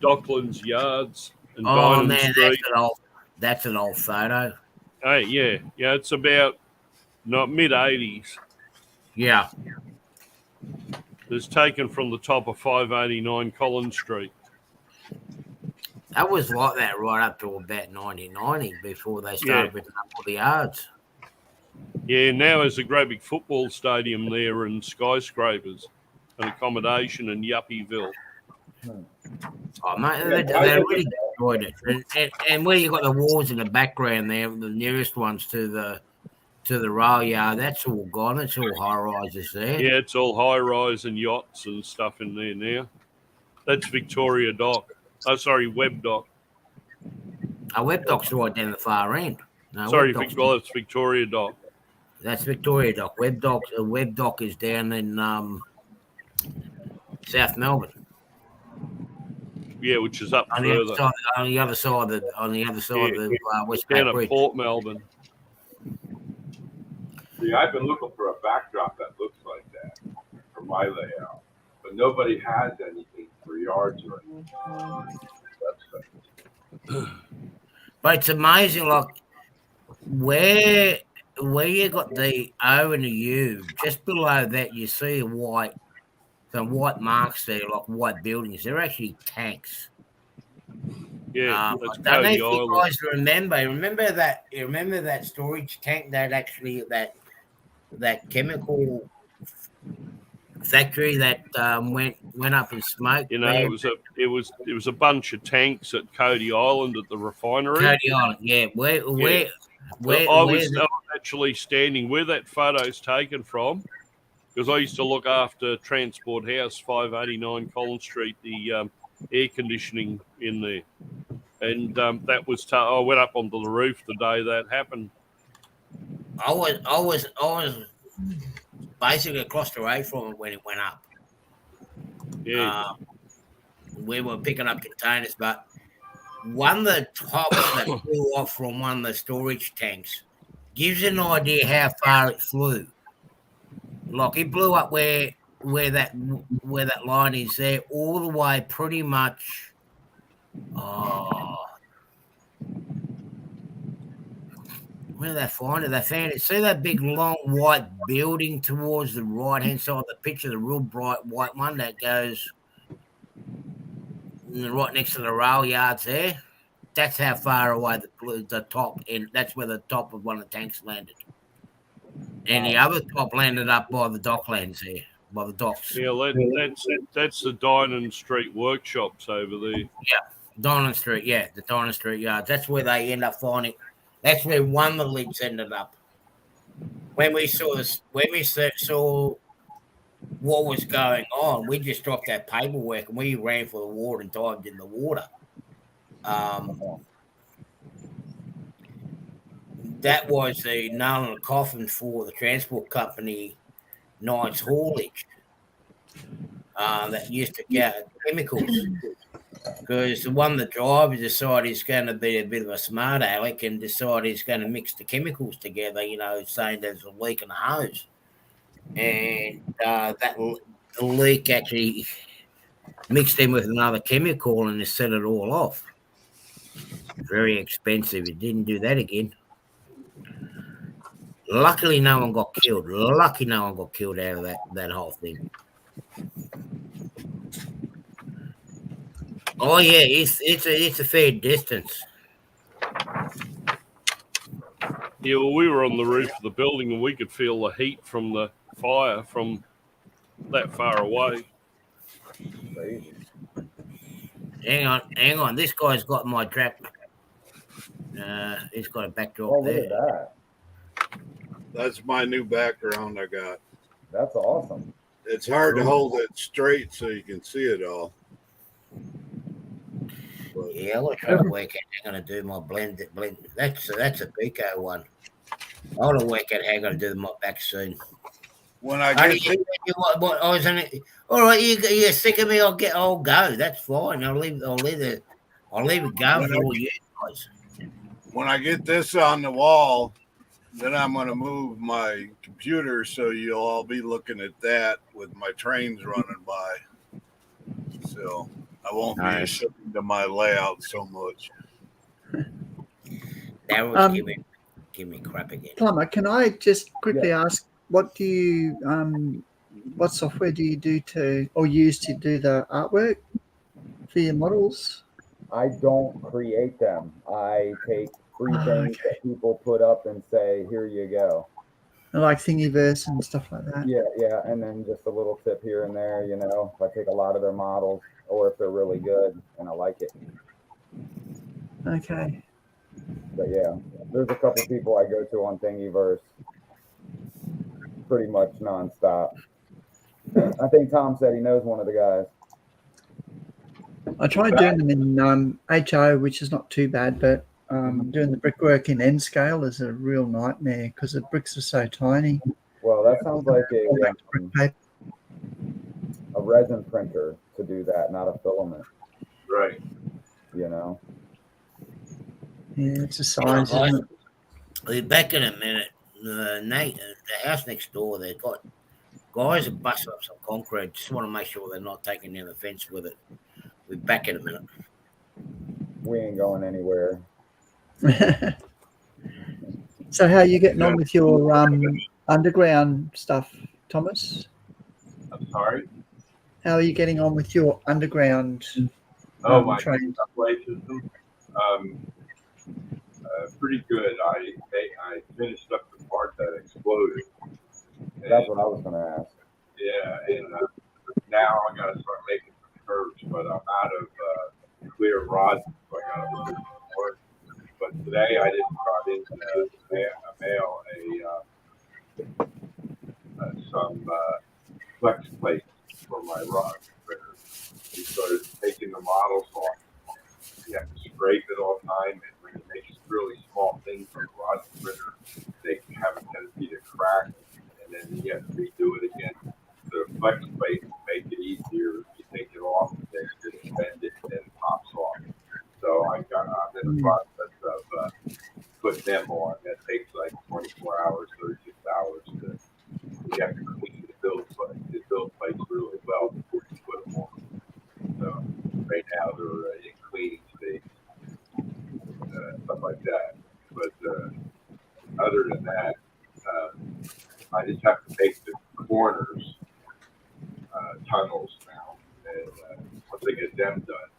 Docklands Yards and Diamond man, Street. that's an old photo. Hey, yeah, it's about mid-80s. Yeah. It's taken from the top of 589 Collins Street. That was like that right up to about 1990 before they started putting up all the yards. Yeah, now there's a great big football stadium there and skyscrapers and accommodation in Yuppieville. Oh, mate, they really destroyed it. And where you got the walls in the background there, the nearest ones to the rail yard, that's all gone. It's all high rises there. Yeah, it's all high rise and yachts and stuff in there now. That's Victoria Dock. Oh, sorry, Webb Dock. Webb Dock's right down the far end. No, Sorry, it's Victoria Dock. That's Victoria Dock. Webb Dock is down in South Melbourne. Yeah, which is up further. On the other side of the West down Bay at Bridge. Port Melbourne. See, I've been looking for a backdrop that looks like that for my layout, but nobody has anything for yards or anything. But it's amazing, like where you got the O and the U, just below that you see some white marks there, like white buildings. They're actually tanks. Yeah, I don't know if you guys remember that. You remember that storage tank that actually that chemical factory that went up in smoke. You know, it was a bunch of tanks at Cody Island at the refinery. Cody Island, yeah. Where I was actually standing where that photo's taken from, because I used to look after Transport House 589 Collins Street, the air conditioning in there, and that was. I went up onto the roof the day that happened. I was basically across the road from it when it went up. Yeah. We were picking up containers, but one of the tops that blew off from one of the storage tanks gives you an idea how far it flew. Like it blew up where that line is there, all the way pretty much. Where did they find it? They found it. See that big long white building towards the right hand side of the picture, the real bright white one that goes right next to the rail yards there. That's how far away the top, and that's where the top of one of the tanks landed. And the other top landed up by the docklands there, by the docks. Yeah, that's the Dynon Street workshops over there. Yeah, Dynon Street. Yeah, the Dynon Street yards. That's where they end up finding. That's where one of the leaks ended up. When we saw what was going on, we just dropped our paperwork and we ran for the water and dived in the water. That was the nail in the coffin for the transport company, Knight's Haulage, that used to get chemicals. Because one of the drivers decided he's going to be a bit of a smart aleck and decided he's going to mix the chemicals together, saying there's a leak in the hose. And the leak actually mixed in with another chemical and it set it all off. Very expensive. It didn't do that again. Luckily, no one got killed. Lucky no one got killed out of that whole thing. Oh yeah, it's a fair distance. Yeah, well, we were on the roof of the building and we could feel the heat from the fire from that far away. Crazy. Hang on. This guy's got my trap. He's got a backdrop Oh, there. look at that. That's my new background I got. That's awesome. It's hard to hold it straight so you can see it all. But Yeah, I'm gonna try to work out how I'm gonna do my blend. That's a Pico one. I want to work out how I'm gonna do my back soon. when I Only get what I was in it. All right, you're sick of me. I'll go. That's fine. I'll leave it go for all you guys. when I get this on the wall, then I'm going to move my computer so you'll all be looking at that with my trains running by. So I won't be shifting to my layout so much. That was give me crap again. Plumber, can I just quickly ask, what software do you use to do the artwork for your models? I don't create them. I take free things that people put up and say, here you go. like Thingiverse and stuff like that. Yeah, and then just a little tip here and there, you know, if I take a lot of their models or if they're really good and I like it. Okay. But yeah, there's a couple people I go to on Thingiverse pretty much nonstop. I think Tom said he knows one of the guys. I tried doing them in HO, which is not too bad, but doing the brickwork in N scale is a real nightmare because the bricks are so tiny. Well, that sounds like a resin printer to do that, not a filament. Right. You know? Yeah, it's a science, isn't it? I'll be back in a minute. Nate, the house next door, they've got guys are busting up some concrete. Just want to make sure they're not taking down the fence with it. We'll be back in a minute. We ain't going anywhere. So how are you getting on with your underground stuff, Thomas? I'm sorry? How are you getting on with your underground my train? subway system? Pretty good. I finished up the part that exploded. That's what I was going to ask. Yeah, and now I got to start making some curves, but I'm out of clear rods, so I got to look more. But today I didn't brought in mail some flex plates for my rod printer. We started taking the models off. You have to scrape it all the time, and when you make really small things from a rod printer, they can have a tendency to crack, and then you have to redo it again. The flex plate will make it easier. You take it off, and then you just bend it, and then it pops off. So I'm in the process of putting them on. That takes like 24 hours, 36 hours to. You have to clean the build plates really well before you put them on. So right now they're in cleaning stage, stuff like that. But other than that, I just have to make the corners tunnels now, and once I get them done,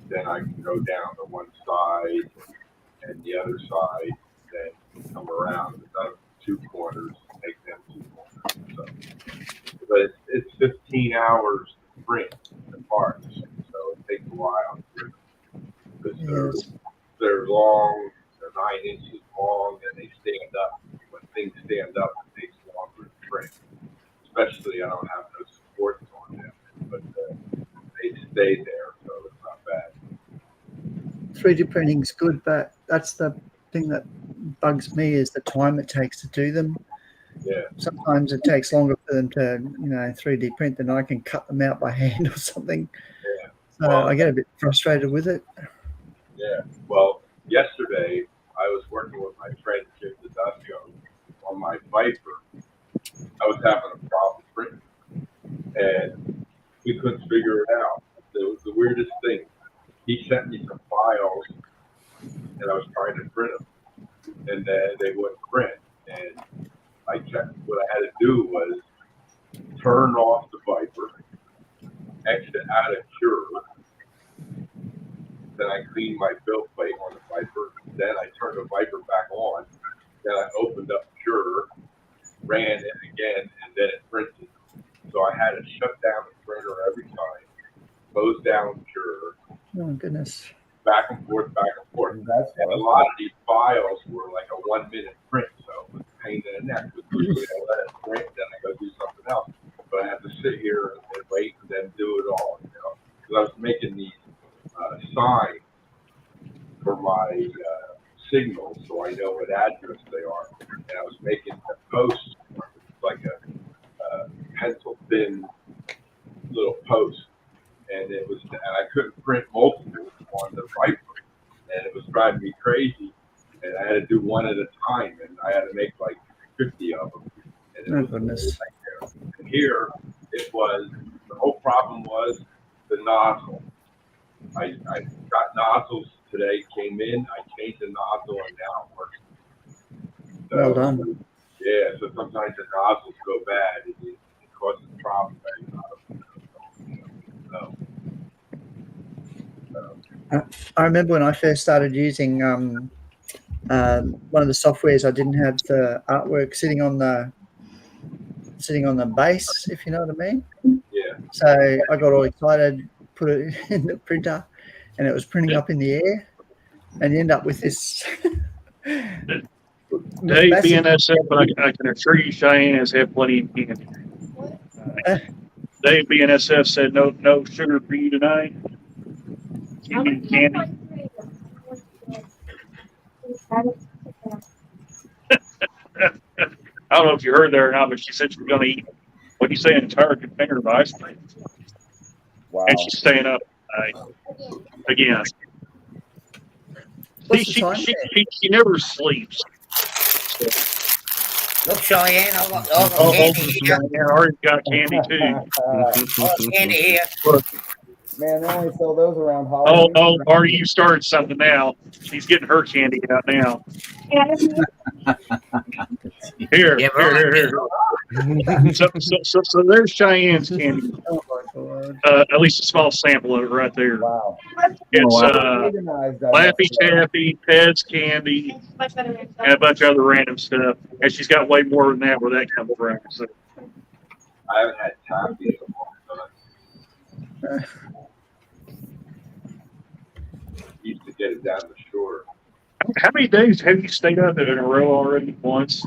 then I can go down to one side and the other side, then come around the two corners, make them two corners. So, but it's 15 hours to print the parts, so it takes a while. Because they're long, they're 9 inches long, and they stand up. When things stand up, it takes longer to print. Especially, I don't have no supports on them, but they stay there, so it's not bad. 3D printing's good, but that's the thing that bugs me is the time it takes to do them. Yeah. Sometimes it takes longer for them to, 3D print than I can cut them out by hand or something. Yeah. So I get a bit frustrated with it. Yeah. Well, yesterday I was working with my friend Jim Tedesco on my Viper. I was having a problem printing, and we couldn't figure it out. It was the weirdest thing. He sent me some files, and I was trying to print them, and they wouldn't print. And I checked. What I had to do was turn off the Viper, exit out of Cure. Then I cleaned my build plate on the Viper. Then I turned the Viper back on. Then I opened up Cure, ran it again, and then it printed. So I had to shut down the printer every time, close down Cure. Oh, goodness. Back and forth, back and forth. And a lot of these files were like a 1 minute print, so it was a pain in the neck. Because I let it print, then I go do something else. But I have to sit here and wait and then do it all, Because I was making these signs for my signals, so I know what address they are. And I was making a post, like a pencil thin little post, and I couldn't print multiple on the Viper, and it was driving me crazy. And I had to do one at a time, and I had to make like 50 of them. And it was goodness. And here, the whole problem was the nozzle. I got nozzles today, came in, I changed the nozzle, and now it works. So, well done. Yeah, so sometimes the nozzles go bad, and it causes problems. I remember when I first started using one of the softwares, I didn't have the artwork sitting on the base, if you know what I mean. Yeah. So I got all excited, put it in the printer, and it was printing up in the air, and you end up with this. Dave massive- BNSF, but I can assure you Cheyenne has had plenty of candy. Dave BNSF said no sugar for you tonight. You need candy. I don't know if you heard there or not, but she said she was going to eat, what do you say, an entire container of ice cream. Wow. And she's staying up again. What's See, the time she never sleeps. Look, Cheyenne, I got Oh, candy here. yeah, Ari's got candy too. I got candy here. Man, they only sell those around Halloween. Oh, Ari, you started something now. She's getting her candy out now. Here. So there's Cheyenne's candy. Oh my god! At least a small sample of it right there. Wow. It's Organized, I Laffy must say. Taffy, Ted's candy, and a bunch of other random stuff. And she's got way more than that where that comes from. So. I haven't had taffy in a long time. Used to get it down the shore. How many days have you stayed up in a row already? Once?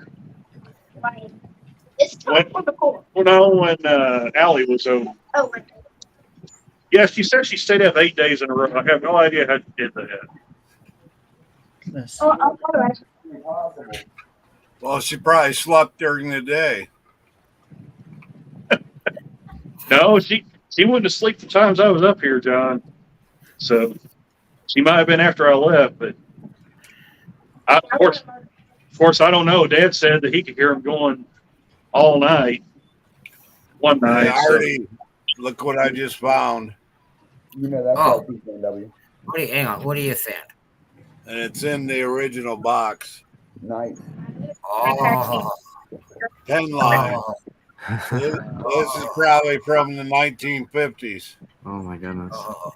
It's time for the court. Well, no, when Allie was over. Oh, my God. Yeah, she said she stayed up 8 days in a row. I have no idea how she did that. Goodness. Oh, all right. Impossible. Well, she probably slept during the day. No, she wouldn't have slept the times I was up here, John. So she might have been after I left, but of course, I don't know. Dad said that he could hear him going all night. One night. I already look what I just found, You know that's Oh. like PCNW. Hang on. What do you think? and it's in the original box. Nice. Oh, 10 line. oh. This is probably from the 1950s. Oh my goodness. Oh,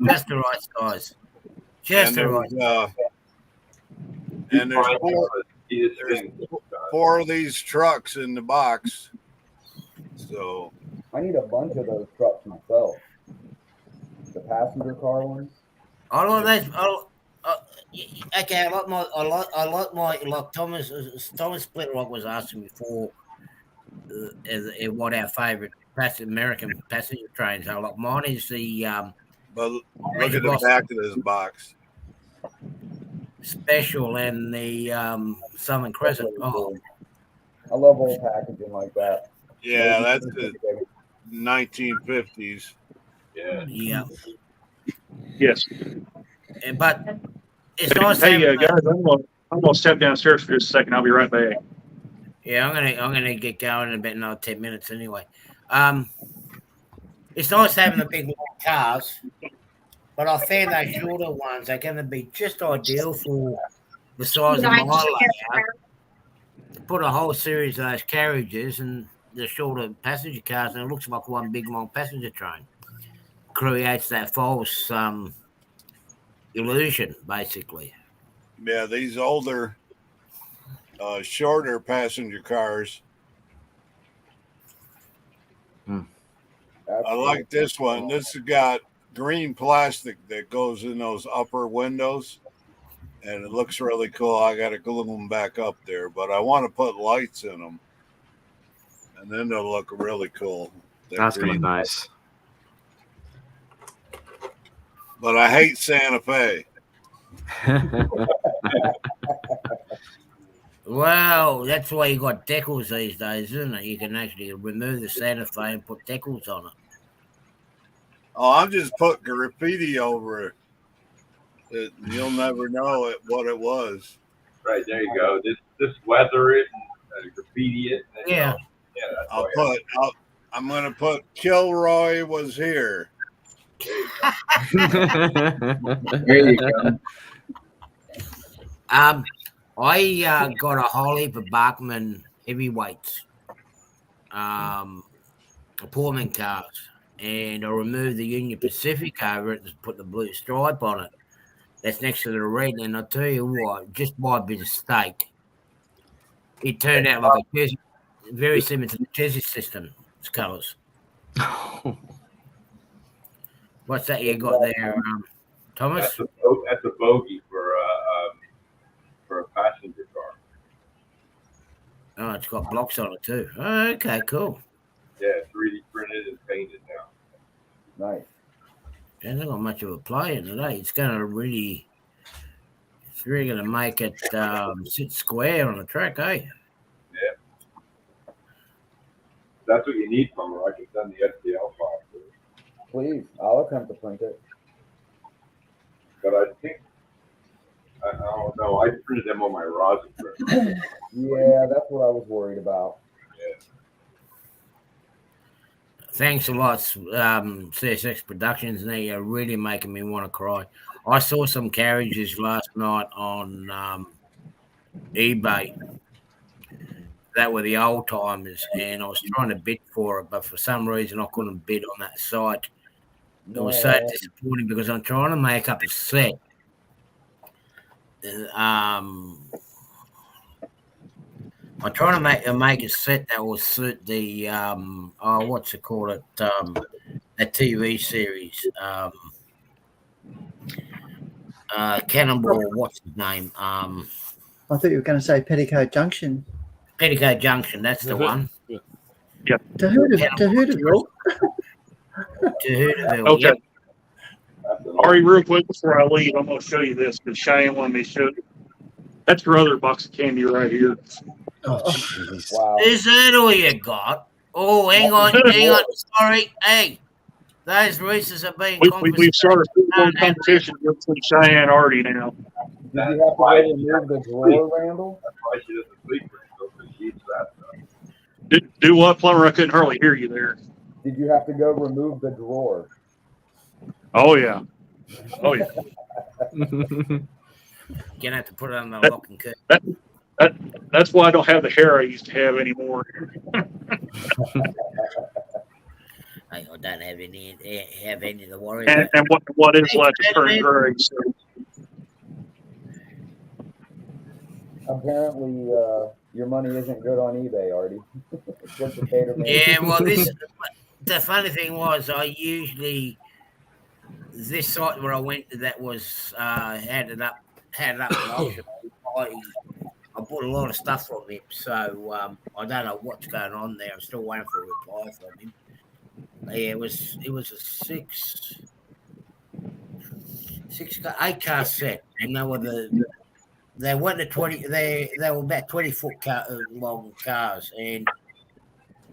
just the right size. Just the right. And there's He just there's thinks, four of these trucks in the box. So I need a bunch of those trucks myself. The passenger car ones. I like those. Okay, I like my like Thomas Splitlock was asking before. What our favourite American passenger trains are. Like mine is the but look at the back of this box. Special and the Southern Crescent. Oh, I love old packaging like that. Yeah, that's the 1950s. yeah. yeah. Yes. But it's nice. Hey, having, guys, I'm gonna step downstairs for just a second. I'll be right back. Yeah, I'm gonna get going in about another 10 minutes anyway. It's nice having the big long cars, but I found those shorter ones are going to be just ideal for the size of my layout. Put a whole series of those carriages and the shorter passenger cars, and it looks like one big long passenger train. Creates that false illusion, basically. Yeah, these older, shorter passenger cars. I like this one. This has got green plastic that goes in those upper windows, and it looks really cool. I got to glue them back up there, but I want to put lights in them, and then they'll look really cool. That's gonna be nice. But I hate Santa Fe. Well, that's why you got decals these days, isn't it? You can actually remove the Santa Fe and put decals on it. Oh, I'm just putting graffiti over it. You'll never know what it was. Right, there you go. Just weather it and graffiti it. And Yeah. that's I'm gonna put Kilroy was here. There you go. I got a whole heap of Bachman heavyweights, Pullman cars, and I removed the Union Pacific over it and put the blue stripe on it. that's next to the red, and I tell you what, just by a bit of stake, it turned out like a Jersey, very similar to the Jersey system. Its colours. What's that you got there, Thomas? That's a bogey for a passenger car. Oh, it's got blocks on it too. Oh, okay, cool. Yeah, 3D printed and painted now. Nice. It hasn't got much of a play in it, eh? It's really going to make it sit square on the track, eh? Yeah. That's what you need from her. I can send the STL file to her. Please, I'll attempt to print it. But I think, I don't know, I printed them on my rosin printer. Yeah, that's what I was worried about. Yeah. Thanks a lot, CSX Productions. They are really making me want to cry. I saw some carriages last night on eBay that were the old timers, and I was trying to bid for it, but for some reason I couldn't bid on that site. It was so disappointing because I'm trying to make up a set. I'm trying to make a set that will suit the what's it called it a TV series Cannonball. What's his name? I thought you were going to say Petticoat Junction. Petticoat Junction. That's the one. Yep. Tahooterville. Tahooterville. Okay. Yep. Ari, real quick before I leave, I'm going to show you this because Cheyenne wanted me to show you. That's your other box of candy right here. Oh, wow. Is that all you got? Oh, hang on. Sorry. Hey, those Reese's are being We've started a competition between Cheyenne and Artie now. Did you have to go remove the drawer, Randall? That's why she doesn't sleep because she eats that stuff. Do what, Plumber? I couldn't hardly hear you there. Did you have to go remove the drawer? Oh, yeah. Oh, yeah. You're going to have to put it on the lock and key. That's why I don't have the hair I used to have anymore. I don't have any to worry about. And what is left is turning gray. So. Apparently, your money isn't good on eBay, Artie. Yeah, well, the funny thing was, this site where I went to that was had it up in auction. I bought a lot of stuff from him, so I don't know what's going on there. I'm still waiting for a reply from him. Yeah, it was a 8 car set, and they went to 20. They were about 20-foot long cars, and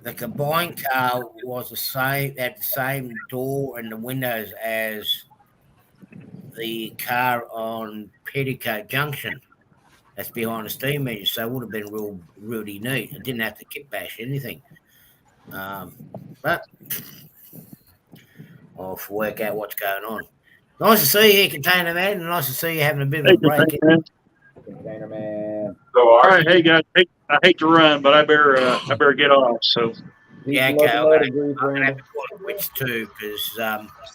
the combined car was had the same door and the windows as the car on Petticoat Junction. That's behind the steam engine, so it would have been really neat. It didn't have to kit bash anything. But I'll work out what's going on. Nice to see you here, Container Man, and nice to see you having a bit of a break. Container Man. So, all right, hey guys, I hate to run, but I better get off. So yeah, okay, I'm gonna have to call it quits too, because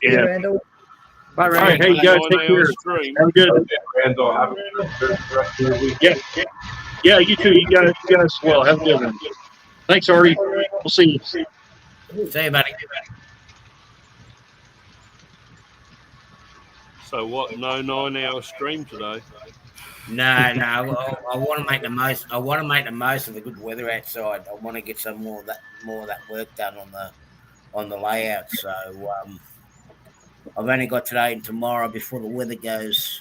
yeah. Randall. Bye, Randall. All right, hey guys, take care. Have a good. Randall, have a good rest of your week. Yeah, you too. You guys as well. Have a good one. Thanks, Artie. We'll see you. See you, buddy. So what? No 9-hour stream today. No. I want to make the most. I want to make the most of the good weather outside. I want to get some more of that work done on the layout. So I've only got today and tomorrow before the weather goes.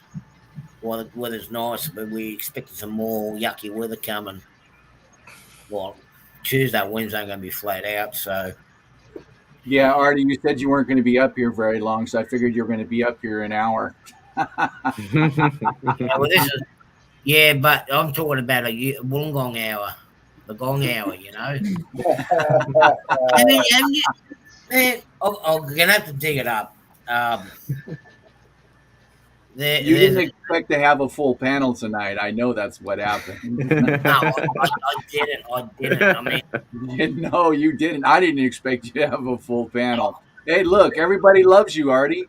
Well, the weather's nice, but we expected some more yucky weather coming. Well, Tuesday, Wednesday, going to be flat out. So. Yeah, Artie, you said you weren't going to be up here very long, so I figured you were going to be up here an hour. Yeah, but I'm talking about a Wollongong hour, the gong hour, you know. Man, I'm going to have to dig it up. You didn't expect to have a full panel tonight. I know that's what happened. No, I didn't. I mean, no, you didn't. I didn't expect you to have a full panel. Hey, look, everybody loves you, Artie.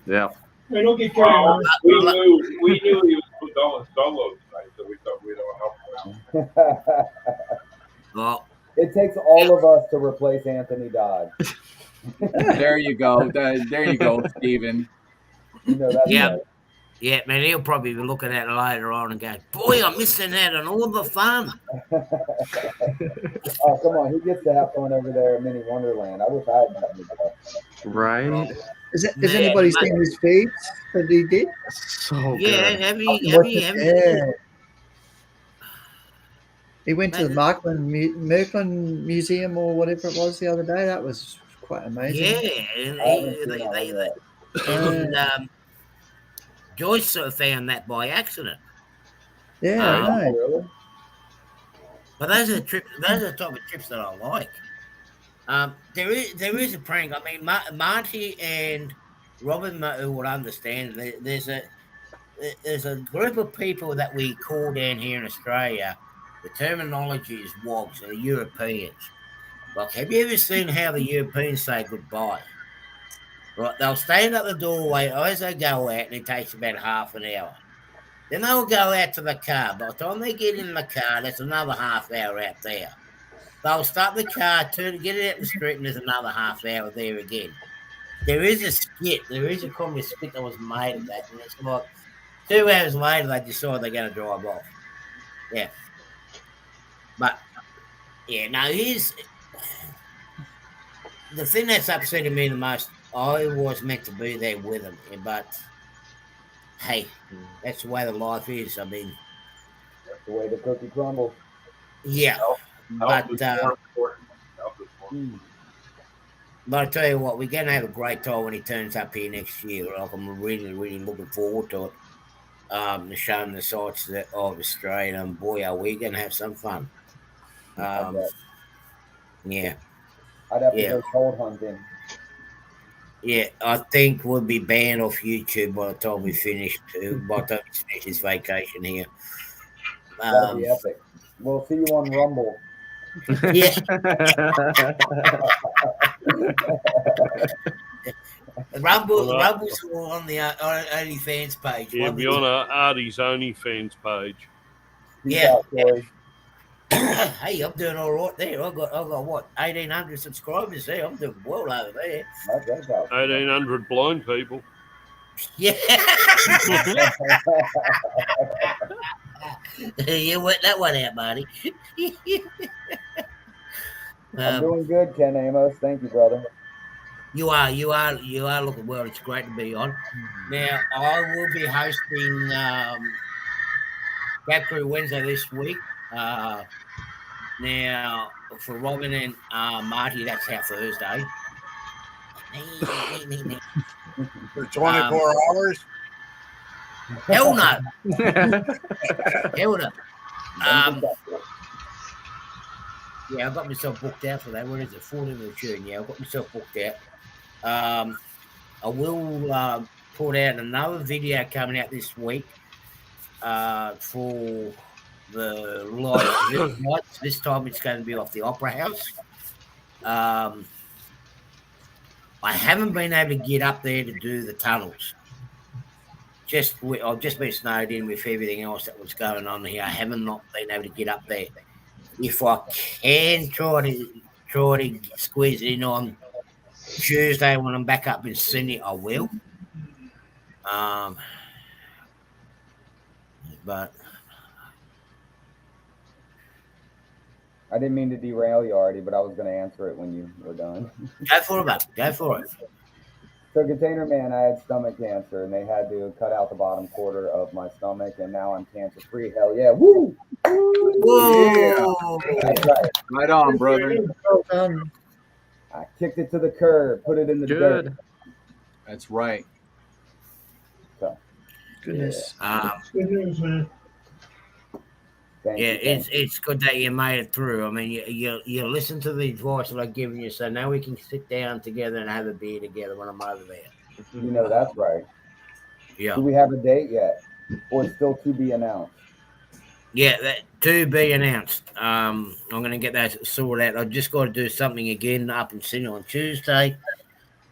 Yeah. Hey, don't get carried Well, away. we knew he was going solo tonight, so we thought we'd help him out. Well, It takes all of us to replace Anthony Dodd. There you go. There you go, Stephen. You know that's yeah, right. yeah, man. He'll probably be looking at it later on and going, "Boy, I'm missing out on all the fun." Oh, come on. He gets to have fun over there at Mini Wonderland. I wish I had gotten to go. Right? Has anybody seen his feeds that he did? So Yeah, good. have Yeah. you? He went to the Merklin Museum or whatever it was the other day. That was quite amazing. Yeah, I haven't seen that one yet. and Joyce sort of found that by accident. Yeah, I know. Really? But those are the type of trips that I like. There is a prank. I mean, Marty and Robin would understand. There's a group of people that we call down here in Australia. The terminology is wogs, the Europeans. Like, have you ever seen how the Europeans say goodbye? Right, they'll stand at the doorway as they go out, and it takes about half an hour. Then they'll go out to the car. By the time they get in the car, there's another half hour out there. They'll start the car, get it out the street, and there's another half hour there again. There is a skit. There is a comedy skit that was made of that, and it's like 2 hours later they decide they're going to drive off. Yeah, but yeah, no. Here's the thing that's upsetting me the most. I was meant to be there with them, but hey, that's the way the life is. I mean, That's the way the cookie crumbles. yeah, Health is more important. Health is more important. But I tell you what, we're going to have a great time when he turns up here next year. Like, I'm really, really looking forward to it. To show him the sights of Australia, and boy, are we going to have some fun. Yeah. I'd have to go cold hunting. Yeah, I think we'll be banned off YouTube by the time we finish. By the time we finish this vacation here. That'd be epic. We'll see you on Rumble. Yeah. Rumble's on the OnlyFans page. Yeah, be on Artie's OnlyFans page. Yeah. Hey, I'm doing all right there. I've got what, 1,800 subscribers there. I'm doing well over there. 1,800 blind people. Yeah. You worked that one out, Marty. I'm doing good, Ken Amos. Thank you, brother. You are looking well. It's great to be on. Now, I will be hosting Gap Crew Wednesday this week. Now, for Robin and Marty, that's our Thursday. For 24 hours? Hell no. Hell no. Yeah, I've got myself booked out for that. What is it? 14th of June. Yeah, I've got myself booked out. I will put out another video coming out this week for the lights. This time it's going to be off the Opera House. I haven't been able to get up there to do the tunnels. I've just been snowed in with everything else that was going on here. I haven't not been able to get up there. If I can try to squeeze it in on Tuesday when I'm back up in Sydney, I will. But I didn't mean to derail you, Artie, but I was going to answer it when you were done. Go for it, mate. Go for it. So, Container Man, I had stomach cancer, and they had to cut out the bottom quarter of my stomach, and now I'm cancer-free. Hell yeah. Woo! Whoa! That's right. Right on, brother. Well done. I kicked it to the curb, put it in the dirt. That's right. So, Goodness. Good news, man. It's good that you made it through. I mean, you listen to the advice that I've given you, so now we can sit down together and have a beer together when I'm over there. You know that's right. Yeah. Do we have a date yet, or still to be announced? Yeah, that to be announced. I'm going to get that sorted out. I've just got to do something again up in Sydney on Tuesday.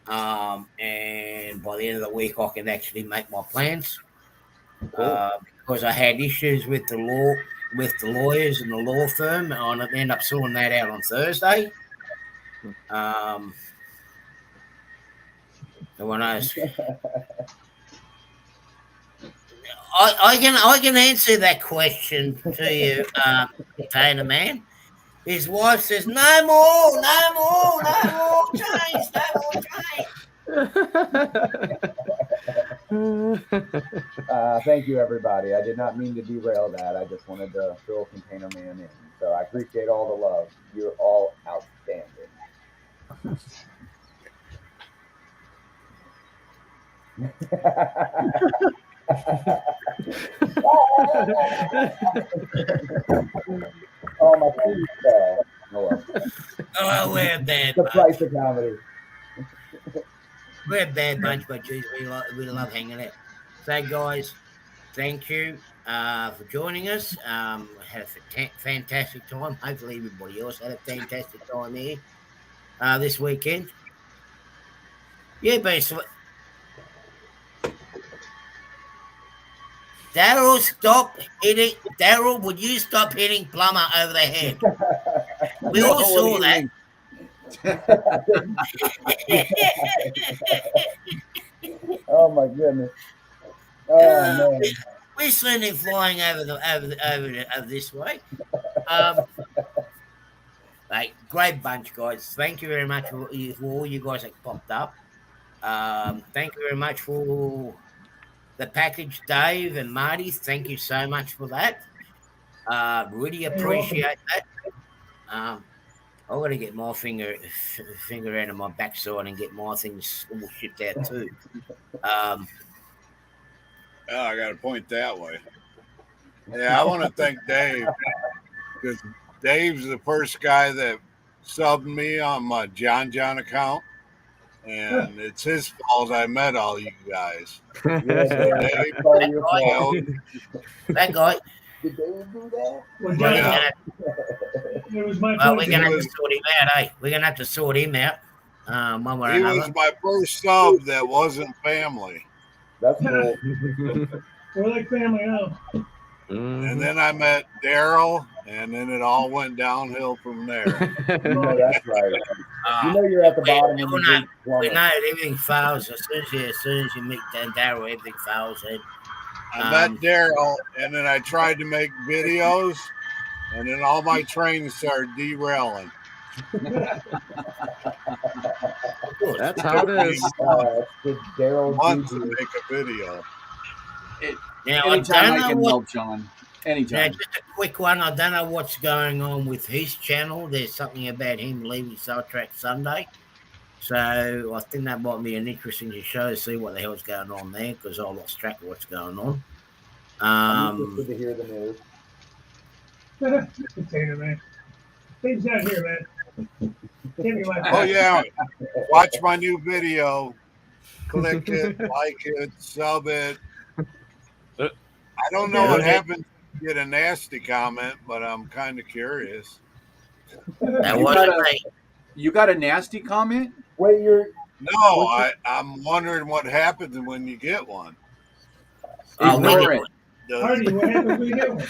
And by the end of the week, I can actually make my plans. Because I had issues with the lawyers and the law firm, and I ended up sorting that out on Thursday. No one knows. I can answer that question to you, Container Man. His wife says, no more change, Thank you, everybody. I did not mean to derail that. I just wanted to fill Container Man in. So I appreciate all the love. You're all outstanding. Oh, my feet fell. Oh, well. We're a bad The bunch. price of comedy. We're a bad bunch, but geez, we love hanging out. So, guys, thank you for joining us. Had a fantastic time. Hopefully, everybody else had a fantastic time here this weekend. Yeah, basically. Daryl, stop hitting. Daryl, would you stop hitting Plumber over the head? We all saw that. Oh my goodness. Oh man. We've seen him flying over this way. Like, great bunch, guys. Thank you very much for all you guys that popped up. Thank you very much for the package, Dave and Marty. Thank you so much for that. Really appreciate that. I've got to get my finger out of my backside and get my things all shipped out too. I got to point that way. Yeah, I want to thank Dave because Dave's the first guy that subbed me on my John account, and it's his fault I met all you guys. Yeah, Dave, that guy. Did Dave do that? It was my Well, we're going to have to sort him out, eh? We're going to have to sort him out. One way or he another. was my first sub that wasn't family. That's cool. We're like family now. And then I met Daryl, and then it all went downhill from there. No, that's right. You know you're at the bottom of the we know everything fails as soon as you meet Daryl, everything fails. I met Daryl, and then I tried to make videos, and then all my trains started derailing. That's how it is. Months to make a video. Now, Anytime I I can know help, John. Anytime. Now, just a quick one. I don't know what's going on with his channel. There's something about him leaving Star Trek Sunday. So I think that might be an interesting show to see what the hell's going on there because I lost track of what's going on. I'm interested to hear the news. Container Man. Things out here, man. Oh, yeah. Watch my new video. Click it, like it, sub it. I don't know what happens if you get a nasty comment, but I'm kind of curious. You got a nasty comment? Wait, No, I'm wondering what happens when you get one. Ignore it. Hardy, what happens when you get one?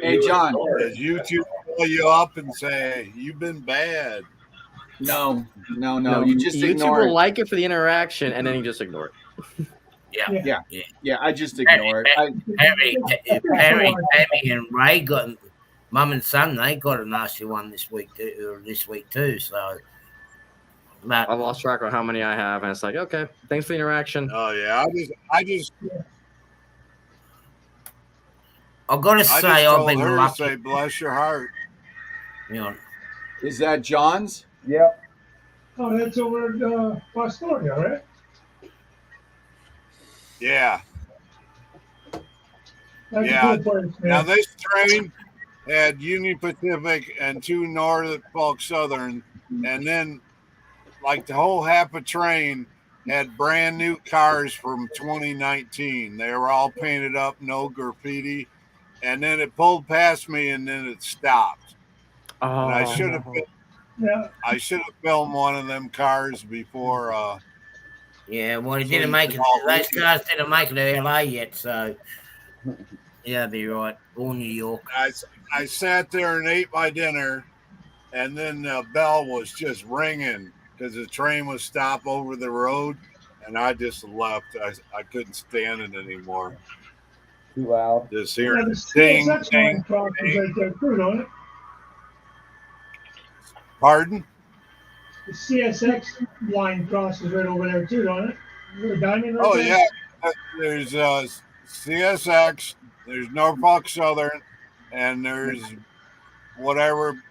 Hey, John. Does YouTube call you up and say, you've been bad? No. You just YouTube ignore will it. like it for the interaction, and then you just ignore it. Yeah, I just ignore it. Perry and Ray got Mum and Son. They got a nasty one this week too. So, I lost track of how many I have, and it's like, okay, thanks for the interaction. Oh yeah, I've got to say, I've been lucky. Say, bless your heart. You know, is that John's? Yep. Oh, that's over at Astoria, right? Yeah. That's a cool place, man. Now this train had Union Pacific and 2 Norfolk Southern, and then like the whole half a train had brand new cars from 2019. They were all painted up, no graffiti, and then it pulled past me and then it stopped. Oh, and I Yeah. I should have filmed one of them cars before. Yeah, well, he So didn't you make can it. all Those read it. cars didn't make it to LA yet, so yeah, be right. Or New York. I sat there and ate my dinner, and then the bell was just ringing because the train was stopped over the road, and I just left. I couldn't stand it anymore. Too loud. Just Yeah, hearing the ding, CSX ding, line crosses ding. right there too, don't it? Pardon? The CSX line crosses right over there too, don't it? Is there a diamond right Oh there? yeah, there's CSX, there's Norfolk Southern, and there's whatever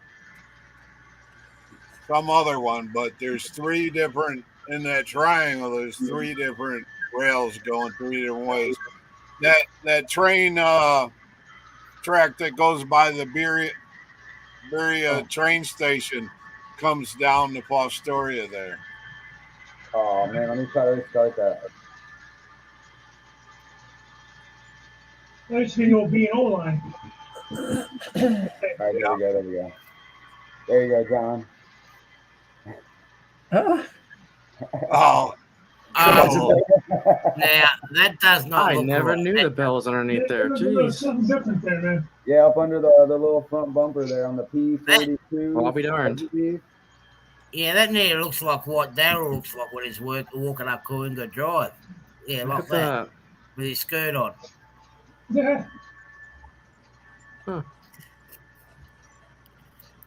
some other one. But there's three different in that triangle. There's three different rails going three different ways. That train track that goes by the Berea train station comes down to Fostoria there. Oh man, let me try to restart that. That used to be the old B&O line. All right, there we go. There we go. There you go, John. Oh. Now that does not I look never right. knew the bell was underneath there. There's Jeez. something different there, man. Yeah, up under the little front bumper there on the P42. Well, I'll be darned. Yeah, that near looks like what Daryl looks like when he's walking up Coringa Drive. Yeah, Look like at that. With his skirt on. Yeah. Huh.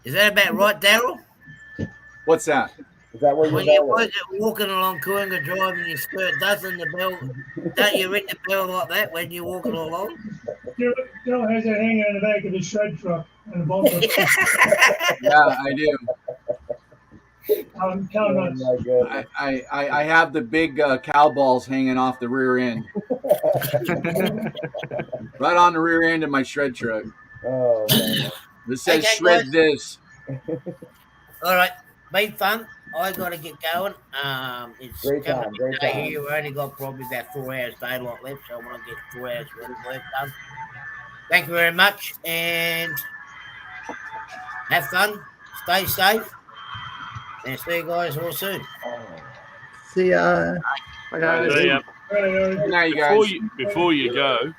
Is that about right, Daryl? What's that? Is that where When your you're bell is? walking along Coringa Drive and your skirt doesn't the bell, don't you ring the bell like that when you're walking along? Joe has that hanging on the back of the shred truck on the bumper. Yeah, I do. Cow nuts. I have the big cow balls hanging off the rear end. Right on the rear end of my shred truck. Oh, man. It says Okay, shred guys. this. All right, been fun. I got to get going. It's Great coming time, great day time. here. We only got probably about 4 hours daylight left, so I want to get 4 hours work done. Thank you very much, and have fun. Stay safe, and see you guys all soon. See ya. Bye, guys. See ya. Good night, you guys. Before you go,